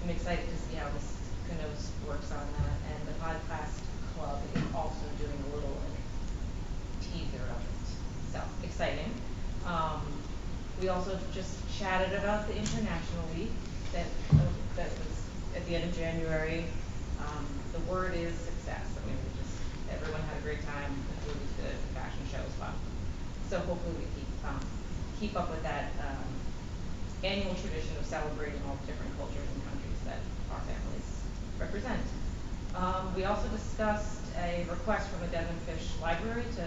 I'm excited to see how this kind of works on that. And the podcast club is also doing a little teaser of it, so exciting. We also just chatted about the International Week. the end of January. The word is success. I mean, everyone had a great time. The food was good. The fashion show was fun. So hopefully we keep up with that annual tradition of celebrating all the different cultures and countries that our families represent. We also discussed a request from the Devon Fish Library to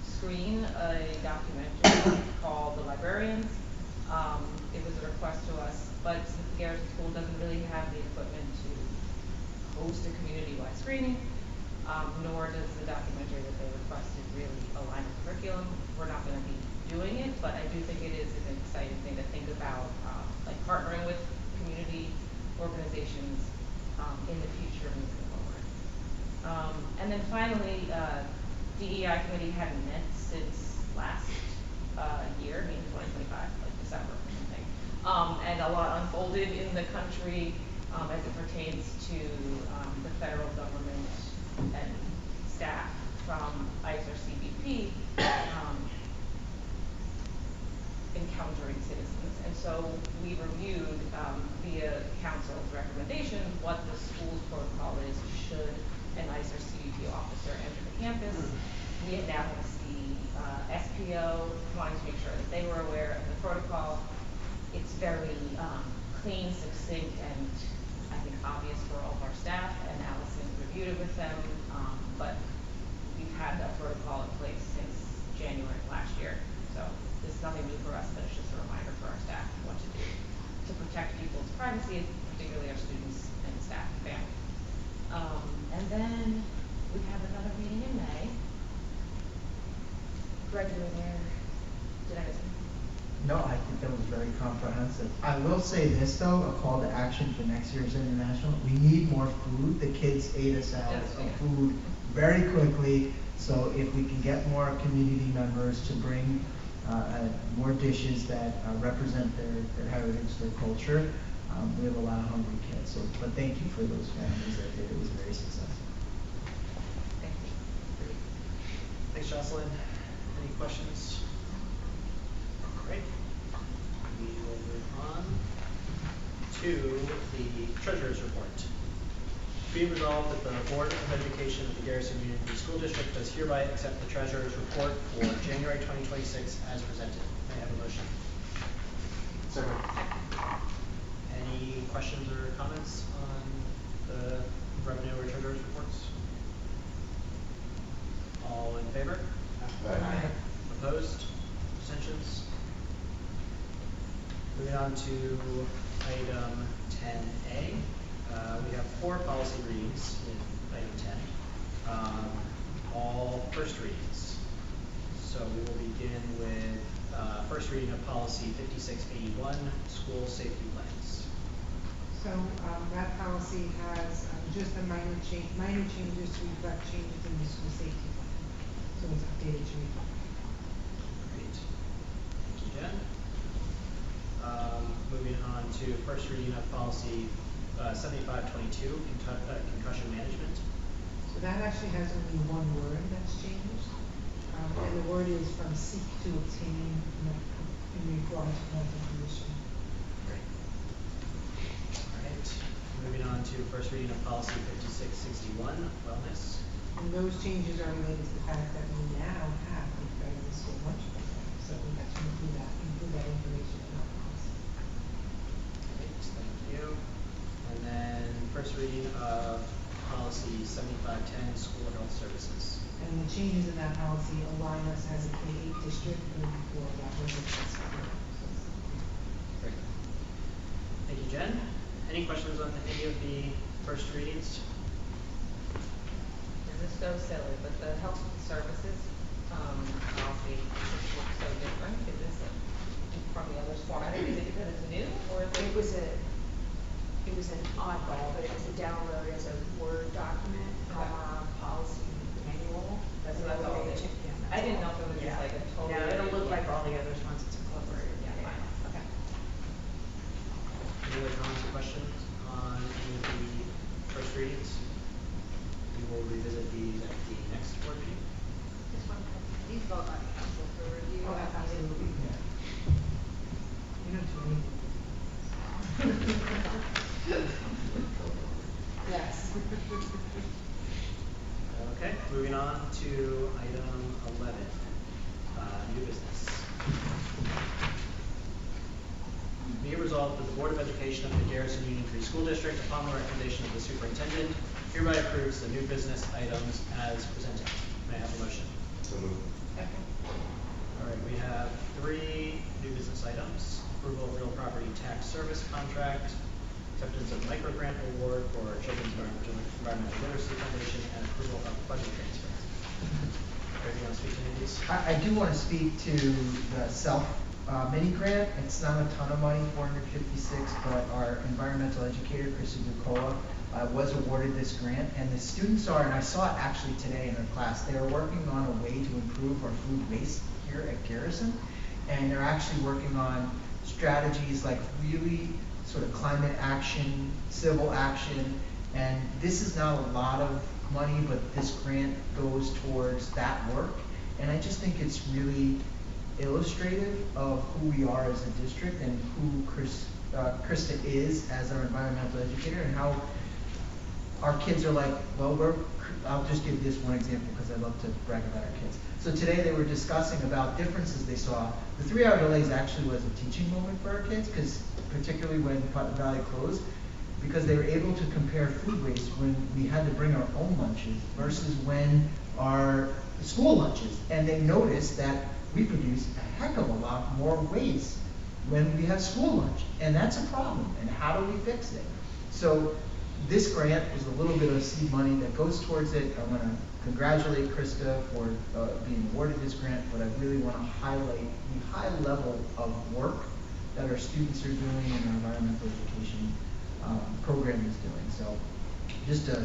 screen a documentary called The Librarians. It was a request to us, but since the Garrison School doesn't really have the equipment to host a community-wide screening, nor does the documentary that they requested really align with curriculum. We're not going to be doing it, but I do think it is an exciting thing to think about, like partnering with community organizations in the future moving forward. And then finally, DEI committee hadn't met since last year, maybe 2025, like December or something. And a lot unfolded in the country as it pertains to the federal government and staff from ICE or CBP encountering citizens. And so we reviewed via council's recommendation what the school's protocol is should an ICE or CBP officer enter the campus. We had now asked the SPO, wanting to make sure that they were aware of the protocol. It's very clean, succinct, and I think obvious for all of our staff, and Allison reviewed it with them, but we've had that protocol in place since January of last year. So this is nothing new for us, but it's just a reminder for our staff what to do to protect people's privacy, particularly our students and staff and families. And then we have another meeting in May. Greg, you were there. Did I miss anything? No, I think that was very comprehensive. I will say this though, a call to action for next year's international. We need more food. The kids ate us out of food very quickly. So if we can get more community members to bring more dishes that represent their heritage, their culture, we have a lot of hungry kids. So, but thank you for those families that did. It was very successful. Thank you. Thanks, Jocelyn. Any questions? Great. We will move on to the treasurer's report. Be it resolved that the Board of Education of the Garrison Union Free School District does hereby accept the treasurer's report for January 2026 as presented. May I have a motion? Second. Any questions or comments on the revenue or treasurer's reports? All in favor? Aye. Opposed? Abstentions? Moving on to item 10A. We have 4 policy readings in item 10. All first readings. So we will begin with first reading of policy 5681, school safety plans. So that policy has just a minor changes to reflect changes in the school safety plan. So it's updated to reflect. Great. Thank you, Jen. Moving on to first reading of policy 7522, concussion management. So that actually has only one word that's changed. And the word is from seek to obtain in regards to medical condition. Great. All right. Moving on to first reading of policy 5661, wellness. And those changes are related to the fact that we now have a better school lunch program. So we have to include that information in our policy. Great, thank you. And then first reading of policy 7510, school health services. And the changes in that policy align us as a K-8 district moving forward. That was a Great. Thank you, Jen. Any questions on any of the first readings? This is so silly, but the health services policy just looks so different. Is this from the others formatted? Is it because it's new, or is it? It was an oddball, but it was a download as a Word document from our policy manual. That's all it is. Yeah, I didn't know if it was just like a totally. No, it'll look like all the others once it's incorporated. Yeah, fine. Okay. Any other comments or questions on any of the first readings? We will revisit these at the next board meeting. This one, these have all got council for review. Oh, absolutely. Yeah. You don't do anything. school district, upon the recommendation of the superintendent, hereby approves the new business items as presented. May I have a motion? So moved. Second. All right, we have 3 new business items: approval of real property tax service contract, acceptance of micro grant award for Children's Environmental Literacy Foundation, and approval of budget transfer. Greg, you want to speak to any of these? I do want to speak to the self mini grant. It's not a ton of money, 456, but our environmental educator, Kristen Ducola, was awarded this grant, and the students are, and I saw it actually today in their class, they are working on a way to improve our food waste here at Garrison, and they're actually working on strategies like really sort of climate action, civil action, and this is not a lot of money, but this grant goes towards that work, and I just think it's really illustrative of who we are as a district and who Krista is as our environmental educator, and how our kids are like, well, I'll just give this one example because I love to brag about our kids. So today they were discussing about differences they saw. The 3-hour delays actually was a teaching moment for our kids, because particularly when Putnam Valley closed, because they were able to compare food waste when we had to bring our own lunches versus when our school lunches. And they noticed that we produce a heck of a lot more waste when we have school lunch. And that's a problem. And how do we fix it? So this grant is a little bit of seed money that goes towards it. I want to congratulate Krista for being awarded this grant, but I really want to highlight the high level of work that our students are doing and our environmental education program is doing. So just a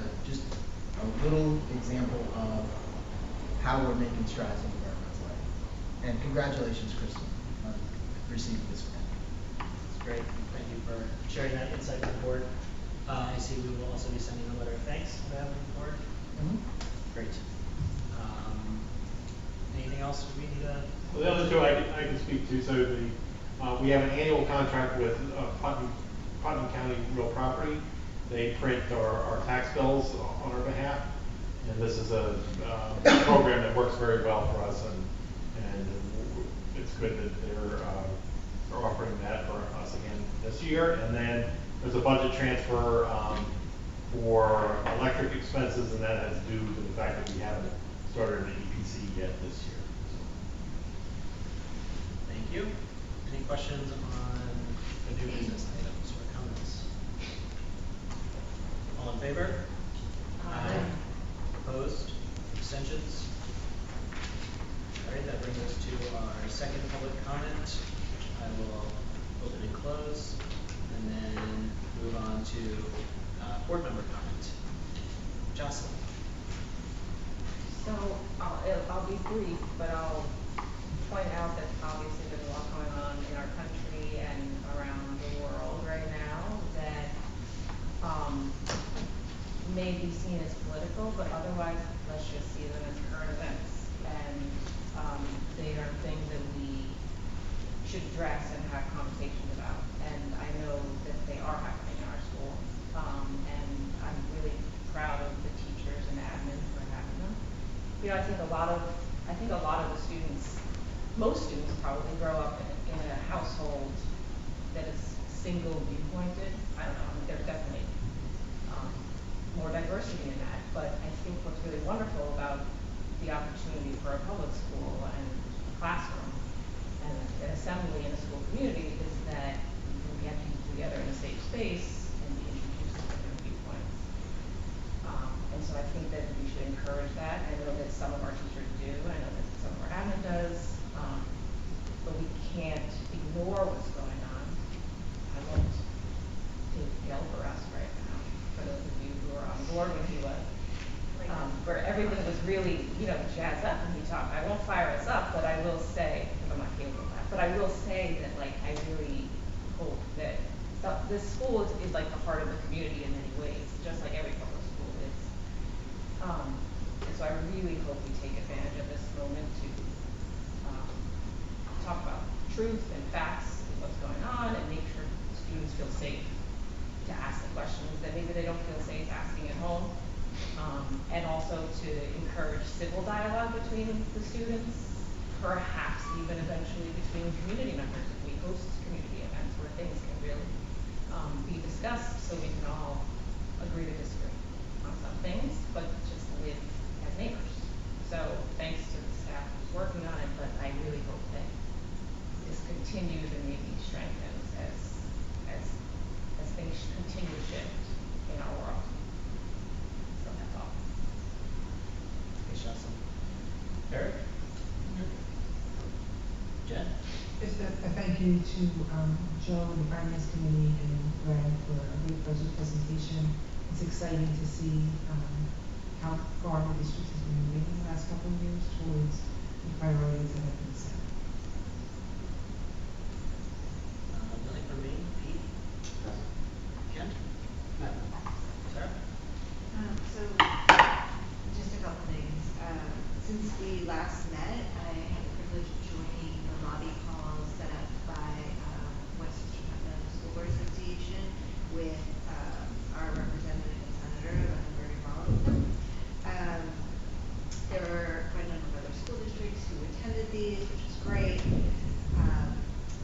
little example of how we're making strides in environmental life. And congratulations, Krista, on receiving this grant. That's great. Thank you for sharing that insight with the board. I see we will also be sending a letter of thanks to the board. Great. Anything else we need to? Well, the other 2 I can speak to. So we have an annual contract with Putnam County Real Property. They print our tax bills on our behalf, and this is a program that works very well for us, and it's good that they're offering that for us again this year. And then there's a budget transfer for electric expenses, and that has due to the fact that we haven't started an EPC yet this year. Thank you. Any questions on the new business items or comments? All in favor? Aye. Opposed? Abstentions? All right, that brings us to our second public comment, which I will open and close, and then move on to board member comment. Jocelyn. So, I'll be brief, but I'll point out that obviously there's a lot going on in our country and around the world right now that may be seen as political, but otherwise let's just see them as current events. And they are things that we should address and have conversations about. And I know that they are happening in our school. And I'm really proud of the teachers and admin for having them. You know, I think a lot of the students, most students probably grow up in a household that is single viewpointed. I don't know, there's definitely more diversity in that, but I think what's really wonderful about the opportunity for a public school and a classroom and an assembly in a school community is that you can get people together in a safe space and be introduced to different viewpoints. And so I think that we should encourage that. I know that some of our teachers do, I know that some of our admin does, but we can't ignore what's going on. I won't take Gail for us right now, for those of you who were on board when he was. Where everything was really, jazzed up when he talked. I won't fire us up, but I will say, because I'm not capable of that, but I will say that, I really hope that this school is like the heart of the community in many ways, just like every public school is. And so I really hope we take advantage of this moment to talk about truth and facts and what's going on, and make sure students feel safe to ask the questions that maybe they don't feel safe asking at home. And also to encourage civil dialogue between the students, perhaps even eventually between community members if we host community events where things can really be discussed, so we can all agree to disagree on some things, but just live as neighbors. So thanks to the staff who's working on it, but I really hope that this continues and maybe strengthens as things continue to shift in our world. So that's all. Thanks, Jocelyn. Eric? Jen? Just a thank you to, Joe and the finance committee and Brad for a great budget presentation. It's exciting to see, how far the district has been moving in the last couple of years towards the priorities that have been set. Nothing from me. Pete? Ken? No. Sarah? So, just a couple things. Since we last met, I had the privilege of joining the lobby call set up by Westchester School Board Association with our representative and senator, Leonard Rollins. There were quite a number of other school districts who attended these, which was great.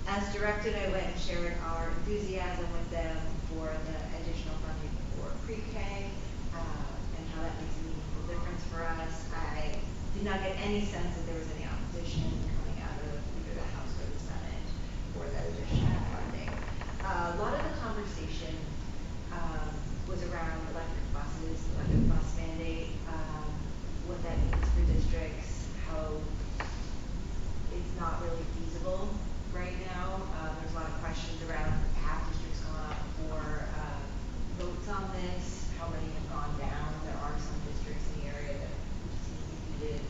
As directed, I went and shared our enthusiasm with them for the additional funding for pre-K, and how that makes a meaningful difference for us. I did not get any sense that there was any opposition coming out of either the House or the Senate for that additional funding. A lot of the conversation was around electric buses, electric bus mandate, what that means for districts, how it's not really feasible right now. There's a lot of questions around have districts gone up for votes on this, how many have gone down. There are some districts in the area that we've seen defeated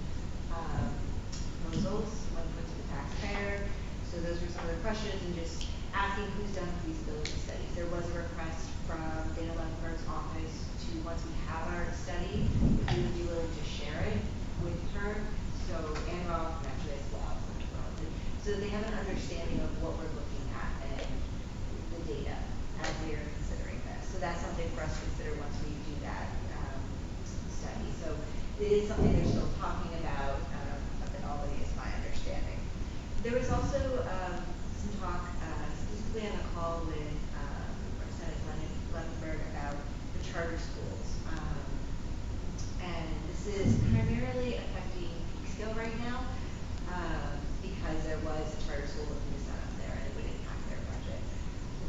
proposals when put to the taxpayer. So those were some of the questions, and just asking who's done feasibility studies. There was a request from Dana Levenberg's office to, once we have our study, if we would be willing to share it with her, so, and Rollins actually as well, so that they have an understanding of what we're looking at and the data as we are considering this. So that's something for us to consider once we do that study. So it is something they're still talking about up in Albany, is my understanding. There was also some talk, specifically on a call with Representative Levenberg about the charter schools. And this is primarily affecting Peekskill right now, because there was a charter school looking to set up there and it would impact their budget.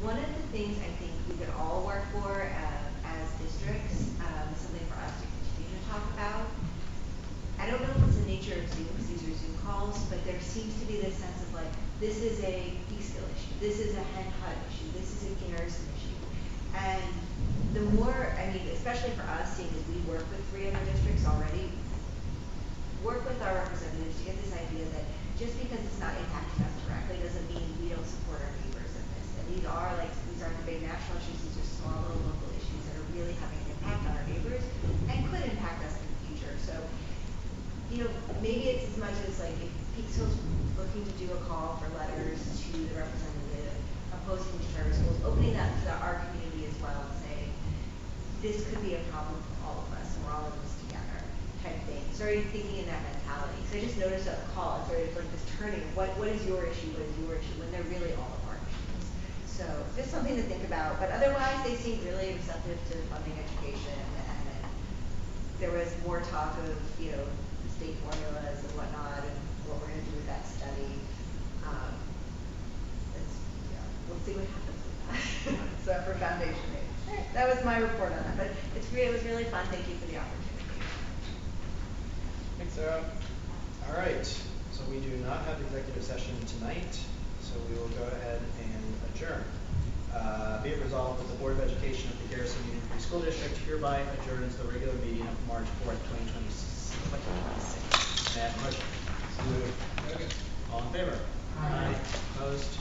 One of the things I think we could all work for as districts, something for us to continue to talk about. I don't know if it's the nature of Zoom, because these are Zoom calls, but there seems to be this sense of like, this is a Peekskill issue, this is a Hen HUD issue, this is a Garrison issue. And the more, I mean, especially for us, seeing as we work with 3 other districts already, work with our representatives to get this idea that just because it's not impacting us directly doesn't mean we don't support our neighbors in this. And these aren't the big national issues, these are small little local issues that are really having an impact on our neighbors and could impact us in the future. So, you know, maybe it's as much as like if Peekskill's looking to do a call for letters to the representative opposing these charter schools, opening that to our community as well and saying, this could be a problem for all of us and we're all in this together type thing. Starting thinking in that mentality. Because I just noticed at the call, it's sort of like this turning, what is your issue, what is your issue, when they're really all of our issues. So just something to think about. But otherwise, they seem really receptive to funding education, and there was more talk of, you know, the state formulas and whatnot and what we're going to do with that study. We'll see what happens with that. So for foundation maybe. That was my report on that. But it was really fun. Thank you for the opportunity. Thanks, Sarah. All right, so we do not have executive session tonight, so we will go ahead and adjourn. Be it resolved that the Board of Education of the Garrison Union Free School District hereby adjourns the regular meeting of March 4th, 2026. May I have a motion? All in favor? Aye. Opposed?